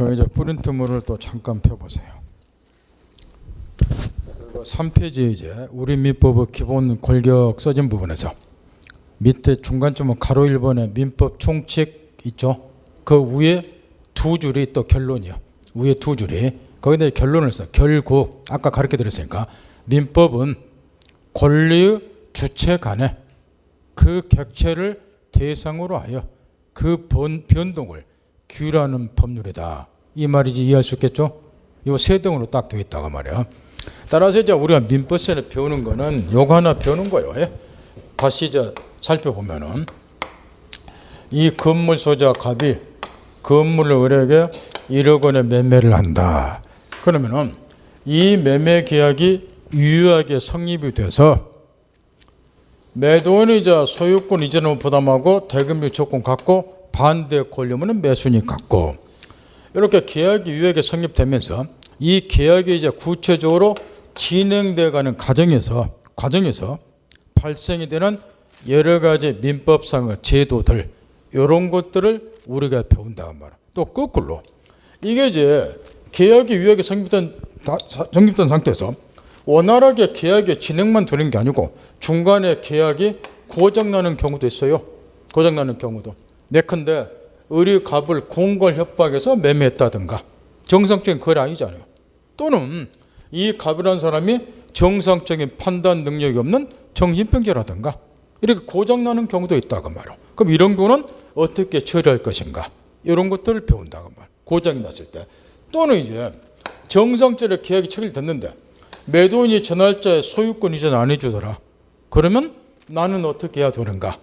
그럼 이제 프린트물을 또 잠깐 펴보세요. 3페이지에 이제 우리 민법의 기본 골격 써진 부분에서 밑에 중간쯤은 가로 1번에 민법 총칙 있죠. 그 위에 두 줄이 또 결론이요. 위에 두 줄이 거기다 결론을 써. 결국 아까 가르쳐 드렸으니까 민법은 권리의 주체 간에 그 객체를 대상으로 하여 그 변동을 규율하는 법률이다. 이 말이지. 이해할 수 있겠죠? 이 세 등으로 딱 되어 있다고 말이야. 따라서 이제 우리가 민법선에 배우는 거는 요거 하나 배우는 거예요. 예? 다시 이제 살펴보면은 이 건물 소유자 갑이 건물을 을에게 1억 원에 매매를 한다. 그러면은 이 매매 계약이 유효하게 성립이 돼서 매도인이 이제 소유권 이전을 부담하고 대금비 조건 갖고 반대 권리금은 매수인이 갖고 이렇게 계약이 유효하게 성립되면서 이 계약이 이제 구체적으로 진행돼가는 과정에서 발생이 되는 여러 가지 민법상의 제도들 이런 것들을 우리가 배운다 말이야. 또 거꾸로 이게 이제 계약이 유효하게 성립된 상태에서 원활하게 계약의 진행만 되는 게 아니고 중간에 계약이 고장나는 경우도 있어요. 고장나는 경우도. 예컨대 을이 갑을 공걸 협박해서 매매했다든가 정상적인 거래 아니잖아요. 또는 이 갑이라는 사람이 정상적인 판단 능력이 없는 정신병자라든가 이렇게 고장나는 경우도 있다고 말이에요. 그럼 이런 거는 어떻게 처리할 것인가 이런 것들을 배운다고 말이에요. 고장이 났을 때. 또는 이제 정상적으로 계약이 체결됐는데 매도인이 저 날짜에 소유권 이전 안 해주더라. 그러면 나는 어떻게 해야 되는가?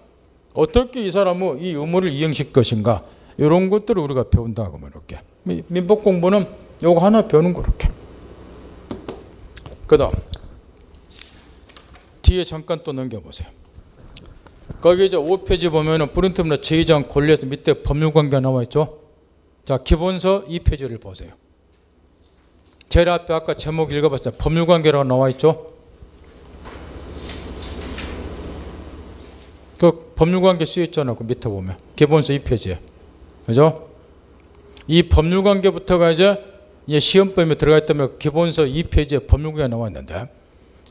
어떻게 이 사람은 이 의무를 이행시킬 것인가? 이런 것들을 우리가 배운다고 말이에요. 민법 공부는 요거 하나 배우는 거 이렇게. 그 다음 뒤에 잠깐 또 넘겨보세요. 거기 이제 5페이지 보면은 프린트물의 제2장 권리에서 밑에 법률관계가 나와 있죠. 자, 기본서 2페이지를 보세요. 제일 앞에 아까 제목 읽어봤어요. 법률관계라고 나와 있죠. 그 법률관계 쓰여 있잖아요. 그 밑에 보면 기본서 2페이지에. 그죠? 이 법률관계부터가 이제 시험범위에 들어가 있다면 기본서 2페이지에 법률관계가 나와 있는데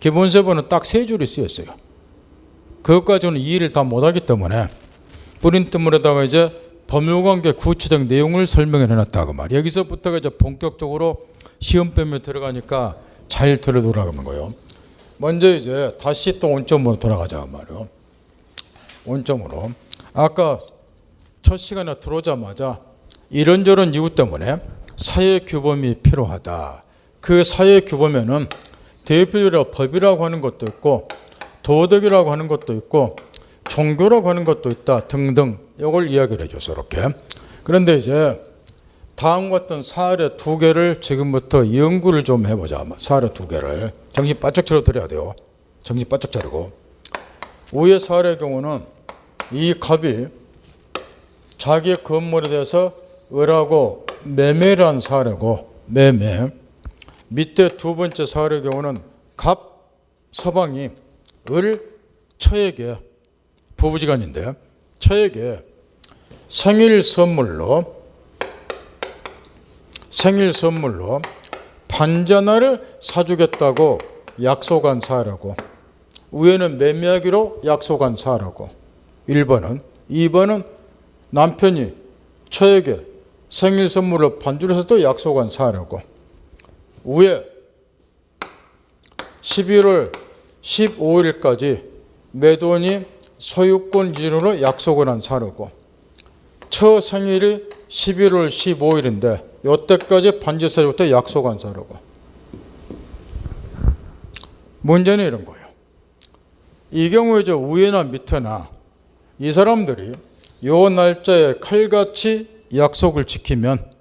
기본서에는 딱 세 줄이 쓰였어요. 그것까지는 이해를 다 못하기 때문에 프린트물에다가 이제 법률관계 구체적 내용을 설명해 놨다고 말이에요. 여기서부터가 이제 본격적으로 시험범위에 들어가니까 잘 들어두라는 거예요. 먼저 이제 다시 또 원점으로 돌아가자 말이에요. 원점으로 아까 첫 시간에 들어오자마자 이런저런 이유 때문에 사회 규범이 필요하다. 그 사회 규범에는 대표적으로 법이라고 하는 것도 있고 도덕이라고 하는 것도 있고 종교라고 하는 것도 있다 등등 이걸 이야기를 해줘서 이렇게. 그런데 이제 다음과 같은 사례 두 개를 지금부터 연구를 좀 해보자. 사례 두 개를 정신 바짝 차려드려야 돼요. 정신 바짝 차리고. 위의 사례의 경우는 이 갑이 자기 건물에 대해서 을하고 매매를 한 사례고 매매. 밑에 두 번째 사례의 경우는 갑 서방이 을 처에게 부부지간인데 처에게 생일 선물로 반전화를 사주겠다고 약속한 사례고 위에는 매매하기로 약속한 사례고 1번은 2번은 남편이 처에게 생일 선물을 반주를 해서 또 약속한 사례고 위에 11월 15일까지 매도인이 소유권 이전으로 약속을 한 사례고 처 생일이 11월 15일인데 이때까지 반지사부터 약속한 사례고 문제는 이런 거예요. 이 경우에 저 위에나 밑에나 이 사람들이 요 날짜에 칼같이 약속을 지키면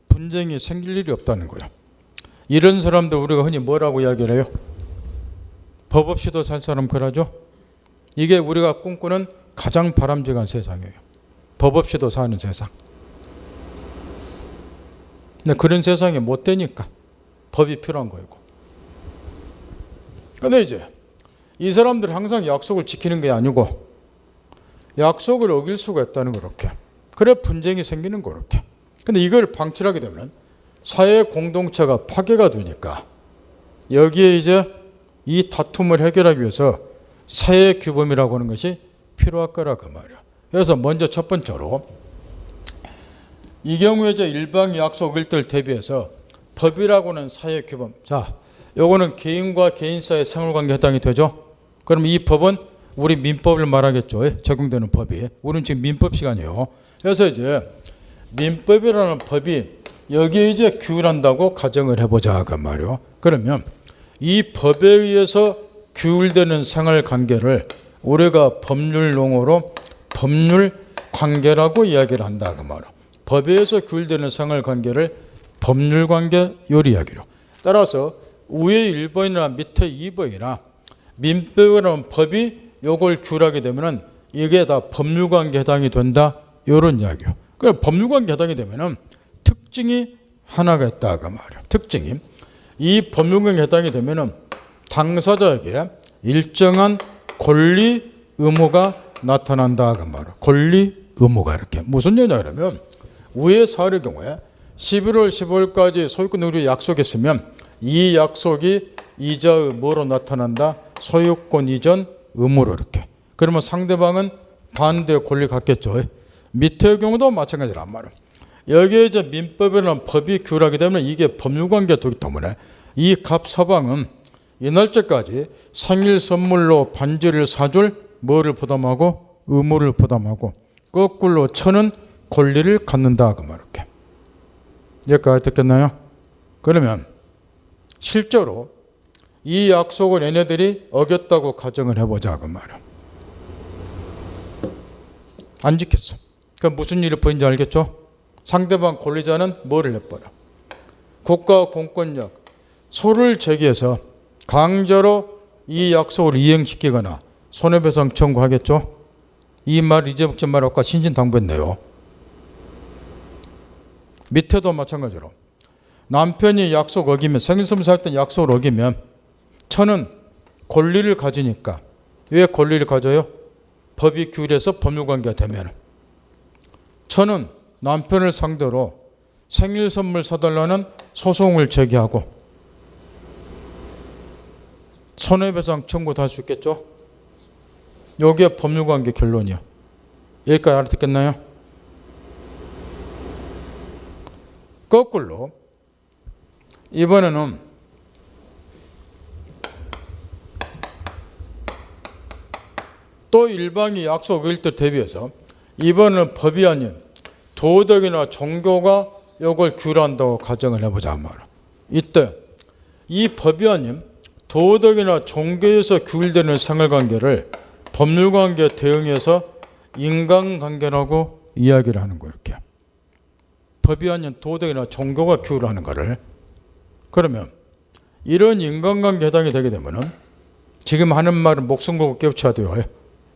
분쟁이 생길 일이 없다는 거예요. 이런 사람들 우리가 흔히 뭐라고 이야기를 해요? 법 없이도 살 사람 그러죠? 이게 우리가 꿈꾸는 가장 바람직한 세상이에요. 법 없이도 사는 세상. 근데 그런 세상이 못 되니까 법이 필요한 거고. 근데 이제 이 사람들이 항상 약속을 지키는 게 아니고 약속을 어길 수가 있다는 거 이렇게. 그래 분쟁이 생기는 거 이렇게. 근데 이걸 방치하게 되면 사회 공동체가 파괴가 되니까 여기에 이제 이 다툼을 해결하기 위해서 사회 규범이라고 하는 것이 필요할 거라 그 말이야. 그래서 먼저 첫 번째로 이 경우에 이제 일방이 약속을 때 대비해서 법이라고 하는 사회 규범. 자, 요거는 개인과 개인 사이의 생활관계 해당이 되죠. 그럼 이 법은 우리 민법을 말하겠죠. 적용되는 법이. 우리는 지금 민법 시간이에요. 그래서 이제 민법이라는 법이 여기에 이제 규율한다고 가정을 해보자 그 말이요. 그러면 이 법에 의해서 규율되는 생활관계를 우리가 법률 용어로 법률 관계라고 이야기를 한다 그 말이요. 법에 의해서 규율되는 생활관계를 법률관계 요리 이야기로. 따라서 위에 1번이나 밑에 2번이나 민법이라는 법이 요걸 규율하게 되면은 이게 다 법률관계 해당이 된다 이런 이야기요. 그 법률관계 해당이 되면은 특징이 하나가 있다 그 말이에요. 특징이 이 법률관계 해당이 되면은 당사자에게 일정한 권리 의무가 나타난다 그 말이에요. 권리 의무가 이렇게 무슨 얘기냐 그러면 위의 사례의 경우에 11월 15일까지 소유권 누리 약속했으면 이 약속이 이자의 뭐로 나타난다? 소유권 이전 의무로 이렇게. 그러면 상대방은 반대 권리 갖겠죠. 밑의 경우도 마찬가지란 말이에요. 여기에 이제 민법이라는 법이 규율하게 되면 이게 법률관계가 되기 때문에 이 갑 서방은 이 날짜까지 생일 선물로 반지를 사줄 뭐를 부담하고 의무를 부담하고 거꾸로 천은 권리를 갖는다 그 말 이렇게. 여기까지 듣겠나요? 그러면 실제로 이 약속을 얘네들이 어겼다고 가정을 해보자 그 말이야. 안 지켰어. 그럼 무슨 일이 벌어진지 알겠죠? 상대방 권리자는 뭐를 해버려? 국가 공권력 소를 제기해서 강제로 이 약속을 이행시키거나 손해배상 청구하겠죠? 이 말 잊어먹지 말고 신신당부했네요. 밑에도 마찬가지로 남편이 약속 어기면 생일선물 살 때 약속을 어기면 천은 권리를 가지니까 왜 권리를 가져요? 법이 규율해서 법률관계가 되면 천은 남편을 상대로 생일선물 사달라는 소송을 제기하고 손해배상 청구도 할 수 있겠죠. 여기에 법률관계 결론이요. 여기까지 알아듣겠나요? 거꾸로 이번에는 또 일방이 약속 어길 때 대비해서 이번에는 법이 아닌 도덕이나 종교가 이걸 규율한다고 가정을 해보자 말이야. 이때 이 법이 아닌 도덕이나 종교에서 규율되는 생활관계를 법률관계에 대응해서 인간관계라고 이야기를 하는 거예요. 이렇게. 법이 아닌 도덕이나 종교가 규율하는 거를. 그러면 이런 인간관계 해당이 되게 되면은 지금 하는 말은 목숨 걸고 깨우쳐야 돼요.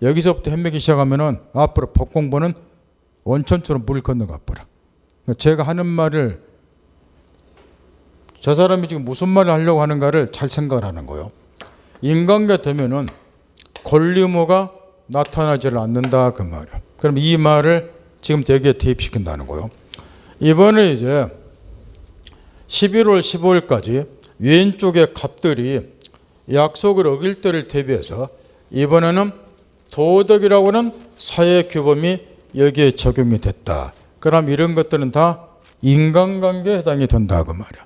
여기서부터 헤매기 시작하면은 앞으로 법 공부는 원천처럼 물을 건너가 버려. 제가 하는 말을 저 사람이 지금 무슨 말을 하려고 하는가를 잘 생각을 하는 거예요. 인간관계 되면은 권리 의무가 나타나지를 않는다 그 말이에요. 그럼 이 말을 지금 대개에 대입시킨다는 거예요. 이번에 이제 11월 15일까지 왼쪽의 갑들이 약속을 어길 때를 대비해서 이번에는 도덕이라고 하는 사회 규범이 여기에 적용이 됐다. 그럼 이런 것들은 다 인간관계에 해당이 된다 그 말이야.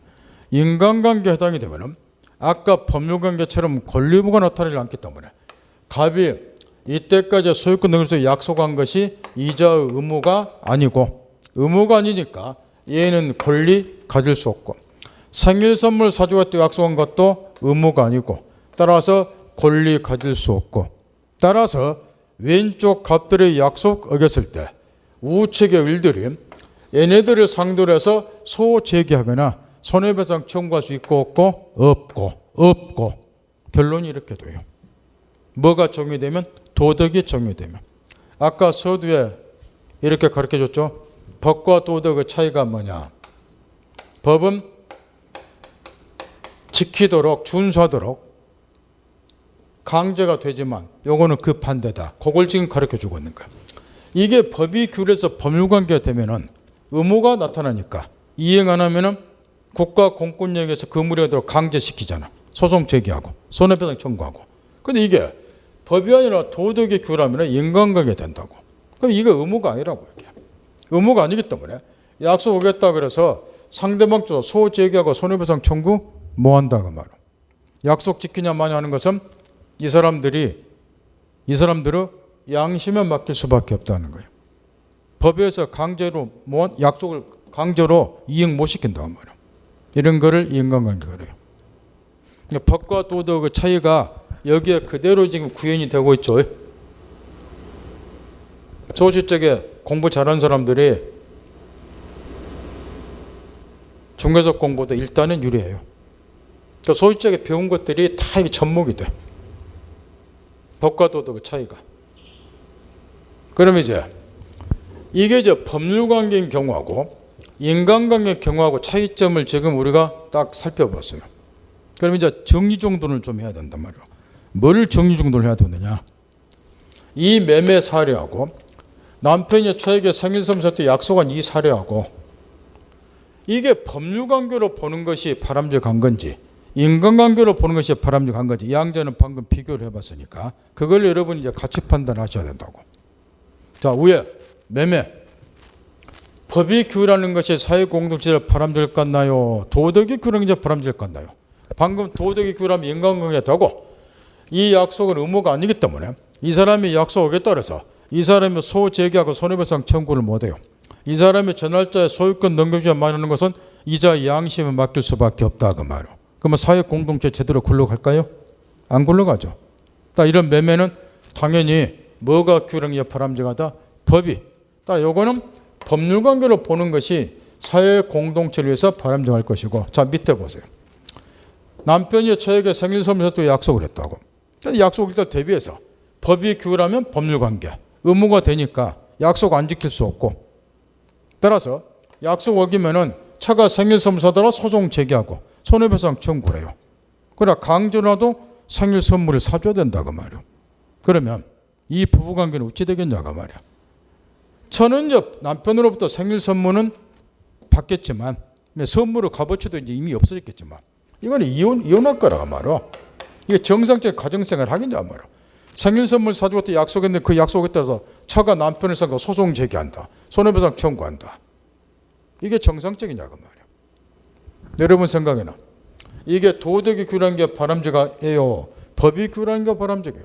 인간관계에 해당이 되면 아까 법률관계처럼 권리 의무가 나타나지 않기 때문에 갑이 이때까지 소유권 등에서 약속한 것이 이자의 의무가 아니고 의무가 아니니까 얘는 권리 가질 수 없고 생일 선물 사주겠다고 약속한 것도 의무가 아니고 따라서 권리 가질 수 없고 따라서 왼쪽 갑들의 약속 어겼을 때 우측의 일들이 얘네들을 상대로 해서 소제기하거나 손해배상 청구할 수 있고 없고 결론이 이렇게 돼요. 뭐가 정의되면 도덕이 정의되면 아까 서두에 이렇게 가르쳐줬죠. 법과 도덕의 차이가 뭐냐. 법은 지키도록 준수하도록 강제가 되지만 요거는 그 반대다. 그걸 지금 가르쳐주고 있는 거야. 이게 법이 규율해서 법률관계가 되면은 의무가 나타나니까 이행 안 하면은 국가 공권력에서 그 무리하도록 강제시키잖아. 소송 제기하고 손해배상 청구하고. 근데 이게 법이 아니라 도덕의 규라면 인간관계 된다고. 그럼 이거 의무가 아니라고 이게. 의무가 아니기 때문에 약속 오겠다 그래서 상대방 쪽 소제기하고 손해배상 청구 뭐 한다 그 말이야. 약속 지키냐 마냐 하는 것은 이 사람들은 양심에 맡길 수밖에 없다는 거예요. 법에서 강제로 약속을 강제로 이행 못 시킨다고 말이야. 이런 거를 인간관계가 그래요. 그러니까 법과 도덕의 차이가 여기에 그대로 지금 구현이 되고 있죠. 소시적에 공부 잘하는 사람들이 중개적 공부도 일단은 유리해요. 그러니까 소시적에 배운 것들이 다 이게 접목이 돼. 법과 도덕의 차이가. 그럼 이제 이게 법률관계인 경우하고 인간관계의 경우하고 차이점을 지금 우리가 딱 살펴봤어요. 그럼 이제 정리정돈을 좀 해야 된단 말이에요. 뭘 정리정돈을 해야 되느냐. 이 매매 사례하고 남편이 처에게 생일선물 때 약속한 이 사례하고 이게 법률관계로 보는 것이 바람직한 건지 인간관계로 보는 것이 바람직한 건지 양자는 방금 비교를 해봤으니까 그걸 여러분이 이제 같이 판단하셔야 된다고. 자, 위에 매매. 법이 규율하는 것이 사회공동체를 바람직할 것 같나요? 도덕이 규율하는 것이 바람직할 것 같나요? 방금 도덕이 규율하면 인간관계가 되고 이 약속은 의무가 아니기 때문에 이 사람이 약속에 따라서 이 사람이 소제기하고 손해배상 청구를 못해요. 이 사람이 전날짜에 소유권 넘겨주지 말하는 것은 이자 양심에 맡길 수밖에 없다 그 말이에요. 그러면 사회공동체 제대로 굴러갈까요? 안 굴러가죠. 딱 이런 매매는 당연히 뭐가 규율하는 게 바람직하다? 법이. 딱 요거는 법률관계로 보는 것이 사회공동체를 위해서 바람직할 것이고. 자, 밑에 보세요. 남편이 저에게 생일선물 또 약속을 했다고. 약속을 때 대비해서 법이 규율하면 법률관계. 의무가 되니까 약속 안 지킬 수 없고. 따라서 약속 어기면은 차가 생일선물 사다가 소송 제기하고 손해배상 청구를 해요. 그러나 강제로라도 생일선물을 사줘야 된다고 말이에요. 그러면 이 부부관계는 어찌 되겠냐고 말이야. 저는 남편으로부터 생일선물은 받겠지만 선물을 값어치도 이제 이미 없어졌겠지만 이거는 이혼할 거라고 말이야. 이게 정상적인 가정생활 하겠냐 말이야. 생일선물 사주고 또 약속했는데 그 약속에 따라서 차가 남편을 사고 소송 제기한다. 손해배상 청구한다. 이게 정상적이냐고 말이야. 여러분 생각에는 이게 도덕이 규율한 게 바람직해요? 법이 규율한 게 바람직해요?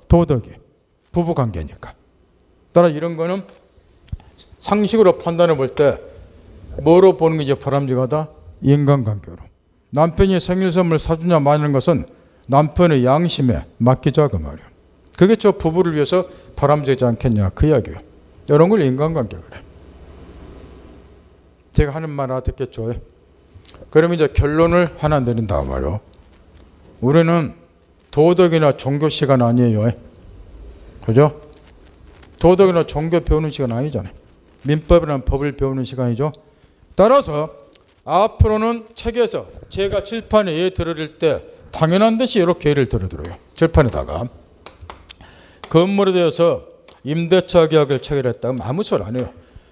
도덕이. 부부관계니까. 따라 이런 거는 상식으로 판단해 볼 때 뭐로 보는 게 이제 바람직하다? 인간관계로. 남편이 생일선물 사주냐 마냐는 것은 남편의 양심에 맡기자 그 말이에요. 그게 저 부부를 위해서 바람직하지 않겠냐 그 이야기예요. 이런 걸 인간관계 그래. 제가 하는 말 알아듣겠죠? 그러면 이제 결론을 하나 내린다 말이에요. 우리는 도덕이나 종교 시간 아니에요. 그죠? 도덕이나 종교 배우는 시간 아니잖아요. 민법이라는 법을 배우는 시간이죠. 따라서 앞으로는 책에서 제가 칠판에 예 들어드릴 때 당연한 듯이 이렇게 예를 들어드려요. 칠판에다가 건물에 대해서 임대차 계약을 체결했다면 아무 소리 안 해요.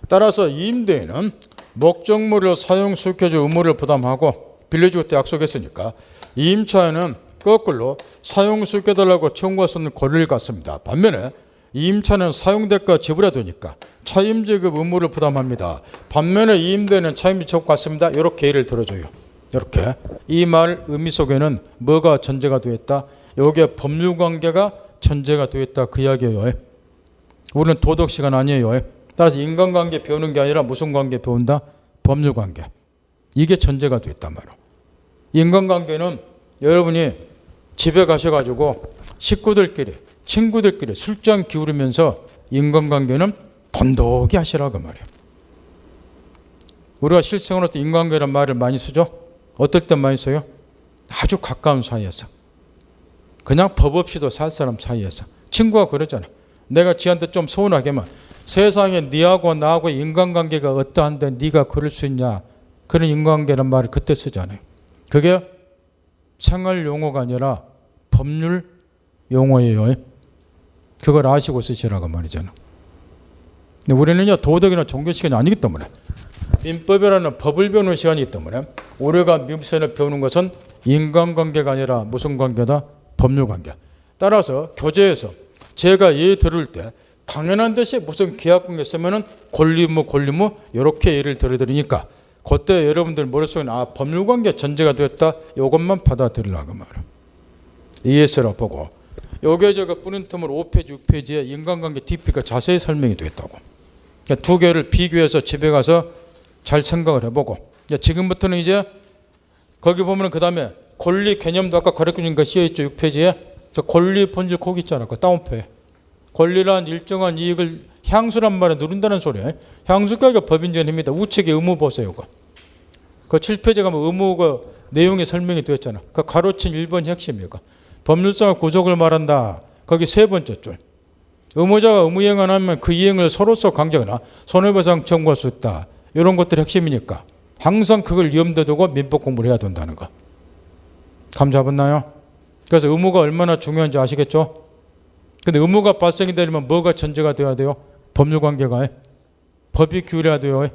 따라서 임대인은 목적물을 사용 수익해줄 의무를 부담하고 빌려주고 때 약속했으니까 임차인은 거꾸로 사용 수익해달라고 청구할 수 있는 권리를 갖습니다. 반면에 임차는 사용대가 지불해야 되니까 차임지급 의무를 부담합니다. 반면에 임대인은 차임지 청구 갖습니다. 이렇게 예를 들어줘요. 이렇게 이 말 의미 속에는 뭐가 전제가 되어 있다? 여기에 법률관계가 전제가 되어 있다 그 이야기예요. 우리는 도덕 시간 아니에요. 따라서 인간관계 배우는 게 아니라 무슨 관계 배운다? 법률관계. 이게 전제가 되어 있단 말이에요. 인간관계는 여러분이 집에 가셔가지고 식구들끼리 친구들끼리 술잔 기울이면서 인간관계는 돈독히 하시라고 말이에요. 우리가 실생활에서 인간관계란 말을 많이 쓰죠. 어떨 때 많이 써요? 아주 가까운 사이에서. 그냥 법 없이도 살 사람 사이에서. 친구가 그러잖아. 내가 지한테 좀 서운하게만 세상에 니하고 나하고 인간관계가 어떠한데 네가 그럴 수 있냐. 그런 인간관계란 말을 그때 쓰잖아요. 그게 생활 용어가 아니라 법률 용어예요. 그걸 아시고 쓰시라고 말이잖아. 근데 우리는요 도덕이나 종교 시간이 아니기 때문에 민법이라는 법을 배우는 시간이기 때문에 우리가 민법을 배우는 것은 인간관계가 아니라 무슨 관계다? 법률관계. 따라서 교재에서 제가 예 들을 때 당연한 듯이 무슨 계약관계 쓰면은 권리의무 이렇게 예를 들어드리니까 그때 여러분들 머릿속에 법률관계 전제가 되었다. 이것만 받아들이려고 말이에요. ES라 보고 요게 제가 뿌린 틈으로 5페이지 6페이지에 인간관계 DP가 자세히 설명이 되겠다고. 그러니까 두 개를 비교해서 집에 가서 잘 생각을 해보고 지금부터는 이제 거기 보면 그 다음에 권리 개념도 아까 가르쳐준 거 씌어있죠. 6페이지에 저 권리 본질 거기 있잖아. 그 다운표에 권리란 일정한 이익을 향수란 말에 누른다는 소리예요. 향수가가 법인전 힘이다. 우측에 의무 보세요. 그 7페이지 가면 의무가 내용이 설명이 되었잖아. 그 가로친 1번 핵심이에요. 법률상의 구속을 말한다. 거기 세 번째 줄. 의무자가 의무 이행을 하면 그 이행을 서로서 강제하거나 손해배상 청구할 수 있다. 이런 것들이 핵심이니까 항상 그걸 염두에 두고 민법 공부를 해야 된다는 거. 감 잡았나요? 그래서 의무가 얼마나 중요한지 아시겠죠? 근데 의무가 발생이 되려면 뭐가 전제가 되어야 돼요? 법률관계가 법이 규율해야 돼요.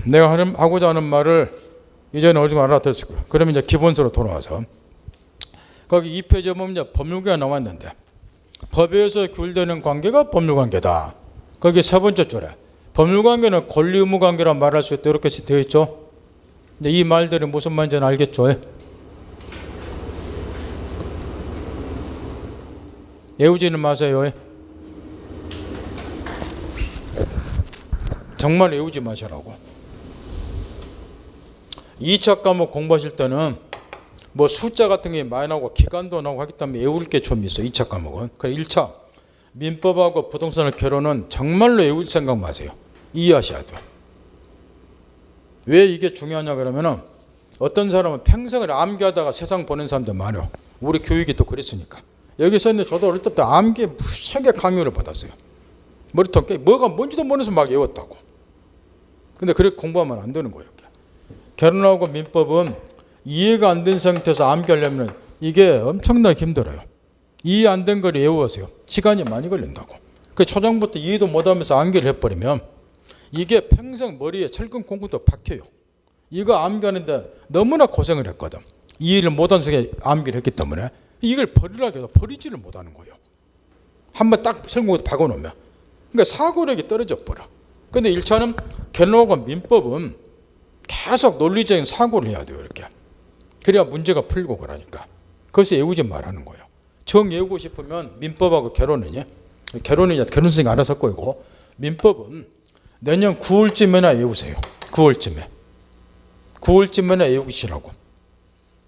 내가 하고자 하는 말을 이제는 어느 정도 알아듣을 거예요. 그러면 이제 기본서로 돌아와서 거기 2페이지에 보면 이제 법률관계가 나왔는데 법에 의해서 규율되는 관계가 법률관계다. 거기 세 번째 줄에 법률관계는 권리 의무 관계라 말할 수 있다. 이렇게 되어 있죠. 근데 이 말들이 무슨 말인지는 알겠죠. 외우지는 마세요. 정말 외우지 마시라고. 2차 과목 공부하실 때는 뭐 숫자 같은 게 많이 나오고 기간도 나오고 하기 때문에 외울 게 좀 있어. 2차 과목은. 그래 1차 민법하고 부동산의 결혼은 정말로 외울 생각 마세요. 이해하셔야 돼요. 왜 이게 중요하냐 그러면은 어떤 사람은 평생을 암기하다가 세상 보낸 사람들 많아요. 우리 교육이 또 그랬으니까. 여기서 있는데 저도 어릴 때부터 암기에 세게 강요를 받았어요. 머리통 뭐가 뭔지도 모르면서 막 외웠다고. 근데 그렇게 공부하면 안 되는 거예요. 결혼하고 민법은 이해가 안 된 상태에서 암기하려면 이게 엄청나게 힘들어요. 이해 안 된 걸 외우세요. 시간이 많이 걸린다고. 그 초장부터 이해도 못하면서 암기를 해버리면 이게 평생 머리에 철근 콩쿠도 박혀요. 이거 암기하는데 너무나 고생을 했거든. 이해를 못한 속에 암기를 했기 때문에 이걸 버리라고 해도 버리지를 못하는 거예요. 한번 딱 설명을 박아놓으면. 그러니까 사고력이 떨어져 버려. 근데 1차는 결론하고 민법은 계속 논리적인 사고를 해야 돼요. 이렇게. 그래야 문제가 풀리고 그러니까. 그래서 외우지 말라는 거예요. 정 외우고 싶으면 민법하고 결혼이냐? 결혼이냐? 결혼 선생님 알아서 꼬이고 민법은 내년 9월쯤에나 외우세요. 9월쯤에나 외우시라고.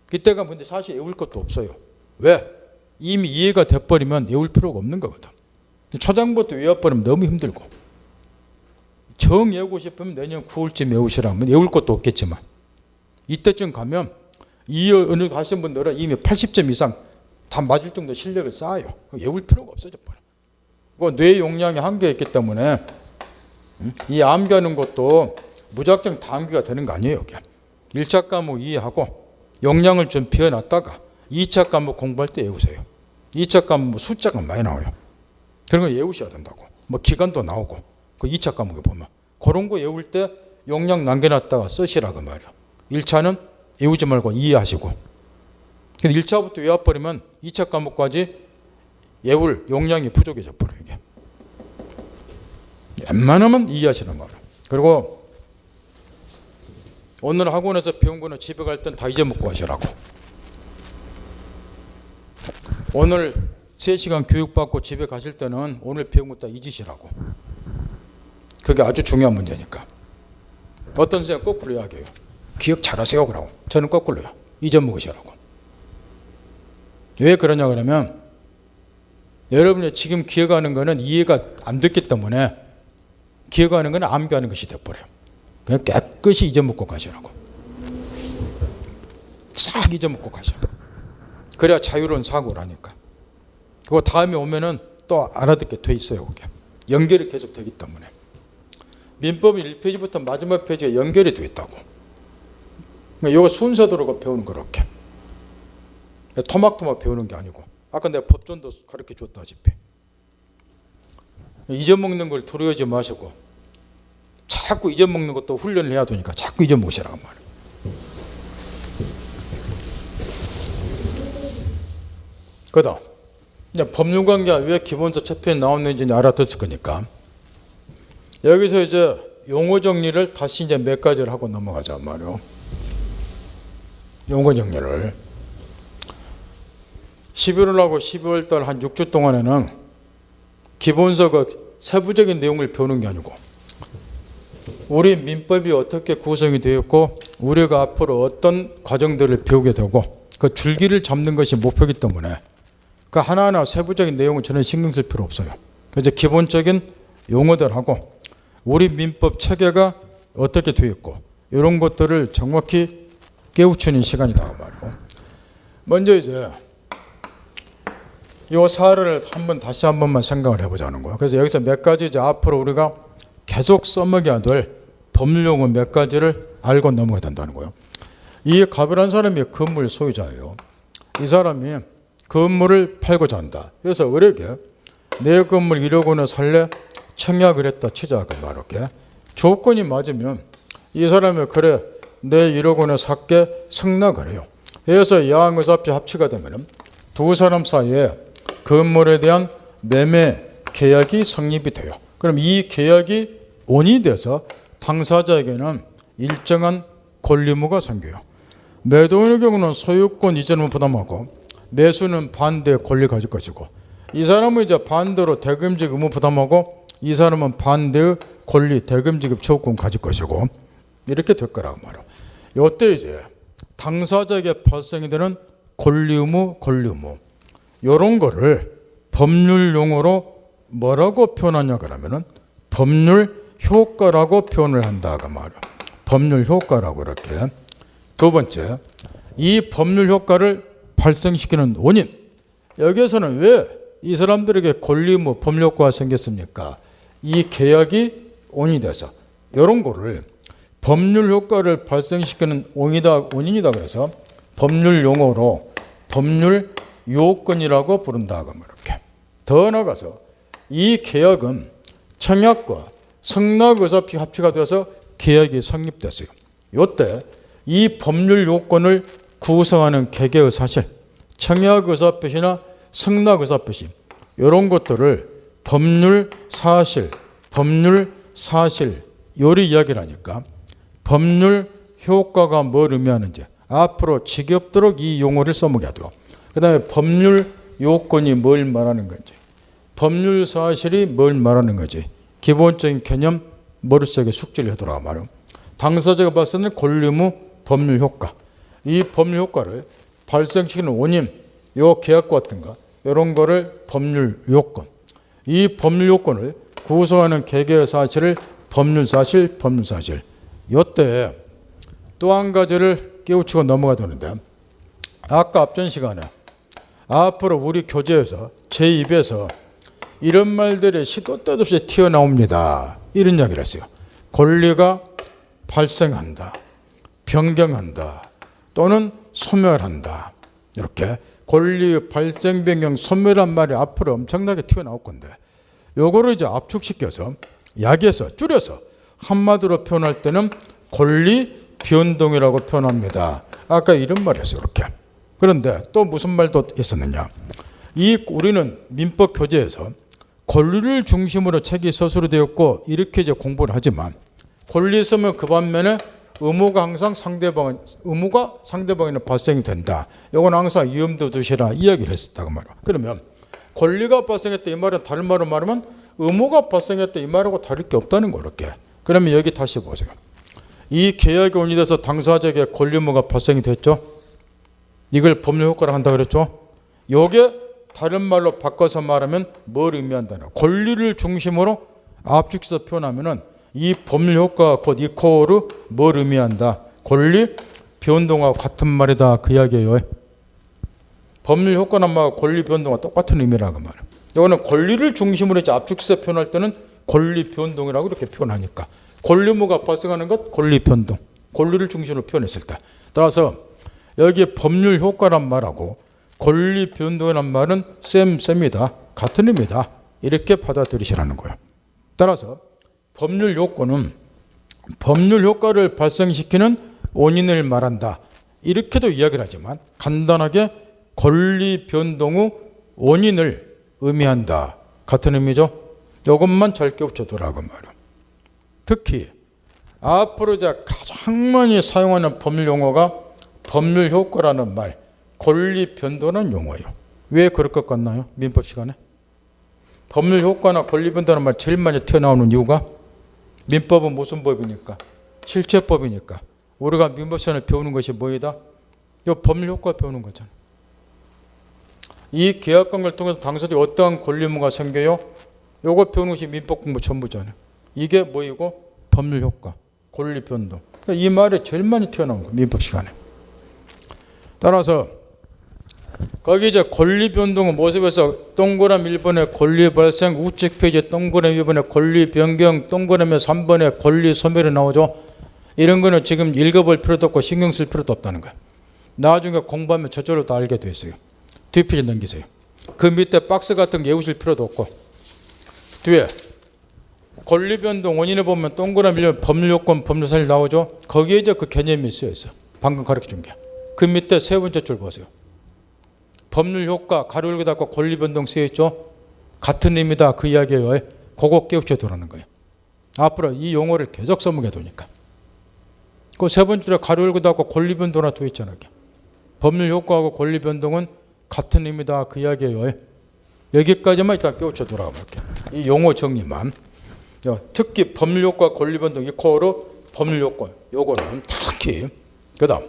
그때가 근데 사실 외울 것도 없어요. 왜? 이미 이해가 돼버리면 외울 필요가 없는 거거든. 초장부터 외워버리면 너무 힘들고. 정 외우고 싶으면 내년 9월쯤 외우시라면 외울 것도 없겠지만 이때쯤 가면 이 어느 하신 분들은 이미 80점 이상 다 맞을 정도 실력을 쌓아요. 외울 필요가 없어져 버려. 그 뇌 용량이 한계가 있기 때문에 이 암기하는 것도 무작정 다 암기가 되는 거 아니에요. 이게. 1차 과목 이해하고 용량을 좀 비워놨다가 2차 과목 공부할 때 외우세요. 2차 과목 숫자가 많이 나와요. 그런 거 외우셔야 된다고. 뭐 기간도 나오고 그 2차 과목에 보면 그런 거 외울 때 용량 남겨놨다가 쓰시라고 말이야. 1차는 외우지 말고 이해하시고. 근데 1차부터 외워버리면 2차 과목까지 외울 용량이 부족해져 버려요. 이게. 웬만하면 이해하시란 말이야. 그리고 오늘 학원에서 배운 거는 집에 갈 땐 다 잊어먹고 가시라고. 오늘 3시간 교육받고 집에 가실 때는 오늘 배운 거 다 잊으시라고. 그게 아주 중요한 문제니까. 어떤 선생님 거꾸로 이야기해요. 기억 잘하세요 그러고. 저는 거꾸로요. 잊어먹으시라고. 왜 그러냐 그러면 여러분이 지금 기억하는 거는 이해가 안 됐기 때문에 기억하는 건 암기하는 것이 돼버려요. 그냥 깨끗이 잊어먹고 가시라고. 싹 잊어먹고 가셔. 그래야 자유로운 사고를 하니까. 그거 다음에 오면은 또 알아듣게 돼 있어요. 그게. 연결이 계속 되기 때문에. 민법은 1페이지부터 마지막 페이지가 연결이 돼 있다고. 이거 순서대로 배우는 거렇게. 토막토막 배우는 게 아니고. 아까 내가 법전도 가르쳐 줬다시피. 잊어먹는 걸 두려워하지 마시고 자꾸 잊어먹는 것도 훈련을 해야 되니까 자꾸 잊어먹으시라고 말이에요. 그 다음 법률관계가 왜 기본서 첫 편에 나왔는지 알아듣을 거니까 여기서 이제 용어 정리를 다시 이제 몇 가지를 하고 넘어가자 말이에요. 용어 정리를 11월하고 12월달 한 6주 동안에는 기본서 그 세부적인 내용을 배우는 게 아니고 우리 민법이 어떻게 구성이 되었고 우리가 앞으로 어떤 과정들을 배우게 되고 그 줄기를 잡는 것이 목표이기 때문에 그 하나하나 세부적인 내용은 전혀 신경 쓸 필요 없어요. 그래서 기본적인 용어들하고 우리 민법 체계가 어떻게 되어 있고 이런 것들을 정확히 깨우치는 시간이다 말이에요. 먼저 이제 이 사례를 다시 한 번만 생각을 해보자는 거예요. 그래서 여기서 몇 가지 이제 앞으로 우리가 계속 써먹여야 될 법률 용어 몇 가지를 알고 넘어가야 된다는 거예요. 이 갑이라는 사람이 건물 소유자예요. 이 사람이 건물을 팔고자 한다. 그래서 을에게 내 건물 1억 원에 살래 청약을 했다 치자. 그 말할게. 조건이 맞으면 이 사람이 그래 내 1억 원에 살게 승낙을 해요. 그래서 양의사피 합치가 되면 두 사람 사이에 건물에 대한 매매 계약이 성립이 돼요. 그럼 이 계약이 원이 돼서 당사자에게는 일정한 권리 의무가 생겨요. 매도인의 경우는 소유권 이전을 부담하고 매수는 반대 권리 가질 것이고 이 사람은 이제 반대로 대금지급 의무 부담하고 이 사람은 반대의 권리 대금지급 채권권 가질 것이고 이렇게 될 거라고 말이에요. 이때 이제 당사자에게 발생이 되는 권리 의무, 권리 의무 이런 거를 법률 용어로 뭐라고 표현하냐 그러면은 법률 효과라고 표현을 한다 그 말이에요. 법률 효과라고 이렇게. 두 번째, 이 법률 효과를 발생시키는 원인. 여기에서는 왜 이 사람들에게 권리 의무, 법률 효과가 생겼습니까? 이 계약이 원인이 돼서 이런 거를 법률 효과를 발생시키는 원인이다 그래서 법률 용어로 법률 요건이라고 부른다. 이렇게. 더 나아가서 이 계약은 청약과 승낙의사피 합치가 되어서 계약이 성립됐어요. 이때 이 법률 요건을 구성하는 개개의 사실, 청약의사표시나 승낙의사표시 이런 것들을 법률 사실 요리 이야기를 하니까 법률 효과가 뭘 의미하는지 앞으로 지겹도록 이 용어를 써먹어야 돼요. 그 다음에 법률 요건이 뭘 말하는 건지 법률 사실이 뭘 말하는 건지 기본적인 개념 머릿속에 숙지를 하더라고 말이에요. 당사자가 봤을 때는 권리 의무 법률 효과 이 법률 효과를 발생시키는 원인 요 계약 같은가 이런 거를 법률 요건 이 법률 요건을 구성하는 개개의 사실을 법률 사실 이때 또 한 가지를 깨우치고 넘어가야 되는데 아까 앞전 시간에 앞으로 우리 교재에서 제 입에서 이런 말들이 시도 때도 없이 튀어나옵니다. 이런 이야기를 했어요. 권리가 발생한다. 변경한다. 또는 소멸한다. 이렇게 권리 발생, 변경, 소멸한 말이 앞으로 엄청나게 튀어나올 건데 요거를 이제 압축시켜서 약에서 줄여서 한마디로 표현할 때는 권리 변동이라고 표현합니다. 아까 이런 말을 했어요. 이렇게. 그런데 또 무슨 말도 있었느냐. 우리는 민법 교재에서 권리를 중심으로 책이 서술이 되었고 이렇게 이제 공부를 하지만 권리 있으면 그 반면에 의무가 항상 상대방에는 발생이 된다. 이건 항상 위험도 두시라 이야기를 했었다고 말이야. 그러면 권리가 발생했다 이 말은 다른 말로 말하면 의무가 발생했다 이 말하고 다를 게 없다는 거 이렇게. 그러면 여기 다시 보세요. 이 계약이 원인이 돼서 당사자에게 권리 의무가 발생이 됐죠. 이걸 법률 효과를 한다 그랬죠. 요게 다른 말로 바꿔서 말하면 뭘 의미한다는 권리를 중심으로 압축해서 표현하면은 이 법률 효과 곧 이코르 뭘 의미한다. 권리 변동하고 같은 말이다 그 이야기예요. 법률 효과는 말하고 권리 변동과 똑같은 의미라고 말이에요. 이거는 권리를 중심으로 이제 압축해서 표현할 때는 권리 변동이라고 이렇게 표현하니까 권리 의무가 발생하는 것 권리 변동 권리를 중심으로 표현했을 때 따라서 여기 법률 효과란 말하고 권리 변동이란 말은 셈이다 같은 의미다 이렇게 받아들이시라는 거예요. 따라서 법률 요건은 법률 효과를 발생시키는 원인을 말한다. 이렇게도 이야기를 하지만 간단하게 권리 변동 후 원인을 의미한다. 같은 의미죠. 이것만 잘 깨우쳐두라고 말이에요. 특히 앞으로 이제 가장 많이 사용하는 법률 용어가 법률 효과라는 말, 권리 변동은 용어예요. 왜 그럴 것 같나요? 민법 시간에? 법률 효과나 권리 변동이라는 말 제일 많이 튀어나오는 이유가 민법은 무슨 법이니까? 실체법이니까. 우리가 민법 시간에 배우는 것이 뭐이다? 이 법률 효과 배우는 거잖아요. 이 계약관계를 통해서 당사자들이 어떠한 권리 의무가 생겨요? 요거 배우는 것이 민법 공부 전부잖아요. 이게 뭐이고? 법률 효과, 권리 변동. 그러니까 이 말이 제일 많이 튀어나온 거예요. 민법 시간에. 따라서 거기 이제 권리 변동은 모습에서 동그라미 1번에 권리 발생, 우측 페이지에 동그라미 2번에 권리 변경, 동그라미 3번에 권리 소멸이 나오죠. 이런 거는 지금 읽어볼 필요도 없고 신경 쓸 필요도 없다는 거예요. 나중에 공부하면 저절로 다 알게 돼 있어요. 뒷페이지 넘기세요. 그 밑에 박스 같은 거 외우실 필요도 없고 뒤에 권리 변동 원인을 보면 동그라미 1번 법률 요건, 법률 사실 나오죠. 거기에 이제 그 개념이 쓰여 있어. 방금 가르쳐 준 게. 그 밑에 세 번째 줄 보세요. 법률 효과 가로 열고 닫고 권리 변동 쓰여 있죠. 같은 의미다 그 이야기예요. 그거 깨우쳐 두라는 거예요. 앞으로 이 용어를 계속 써먹게 되니까. 그 세 번째 줄에 가로 열고 닫고 권리 변동 하나 또 있잖아요. 법률 효과하고 권리 변동은 같은 의미다 그 이야기예요. 여기까지만 일단 깨우쳐 두라고 할게요. 이 용어 정리만. 특히 법률 효과, 권리 변동 이코어로 법률 효과. 요거는 특히 그다음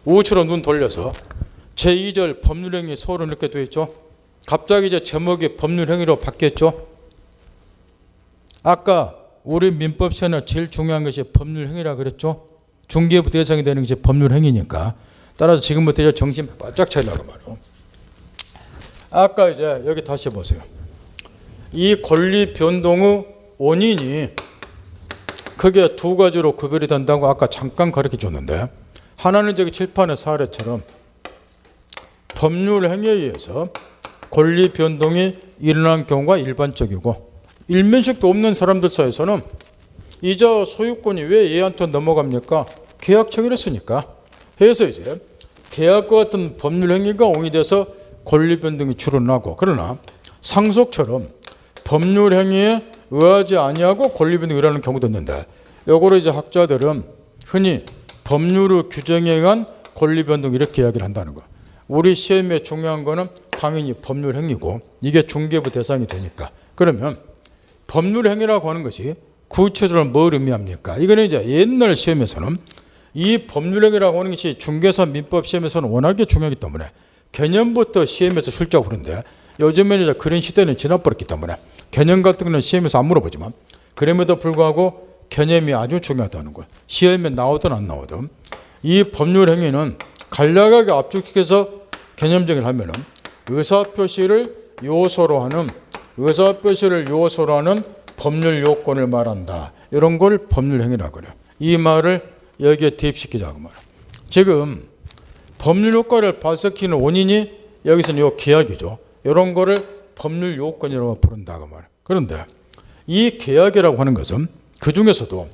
우측으로 눈 돌려서 제2절 법률행위 소로 이렇게 되어 있죠. 갑자기 이제 제목이 법률행위로 바뀌었죠. 아까 우리 민법 시간에 제일 중요한 것이 법률행위라 그랬죠. 중개부 대상이 되는 것이 법률행위니까. 따라서 지금부터 이제 정신 바짝 차리라고 말이에요. 아까 이제 여기 다시 보세요. 이 권리 변동 후 원인이 크게 두 가지로 구별이 된다고 아까 잠깐 가르쳐 줬는데 하나는 저기 칠판의 사례처럼 법률 행위에 의해서 권리 변동이 일어난 경우가 일반적이고 일면식도 없는 사람들 사이에서는 이자 소유권이 왜 얘한테 넘어갑니까? 계약 체결했으니까. 해서 이제 계약과 같은 법률 행위가 옹이돼서 권리 변동이 줄어나고 그러나 상속처럼 법률 행위에 의하지 아니하고 권리 변동이 일어나는 경우도 있는데 요거를 이제 학자들은 흔히 법률의 규정에 의한 권리 변동 이렇게 이야기를 한다는 거. 우리 시험에 중요한 거는 당연히 법률 행위고 이게 중개부 대상이 되니까. 그러면 법률 행위라고 하는 것이 구체적으로 뭘 의미합니까? 이거는 이제 옛날 시험에서는 이 법률 행위라고 하는 것이 중개사 민법 시험에서는 워낙에 중요하기 때문에 개념부터 시험에서 출제하고 그런데 요즘에는 이제 그런 시대는 지나버렸기 때문에 개념 같은 거는 시험에서 안 물어보지만 그럼에도 불구하고 개념이 아주 중요하다는 거예요. 시험에 나오든 안 나오든 이 법률 행위는 간략하게 압축해서 개념정의를 하면은 의사표시를 요소로 하는 법률 요건을 말한다. 이런 걸 법률 행위라고 그래요. 이 말을 여기에 대입시키자고 말이에요. 지금 법률 효과를 발생시키는 원인이 여기서는 요 계약이죠. 이런 거를 법률 요건이라고 부른다고 말이에요. 그런데 이 계약이라고 하는 것은 그 중에서도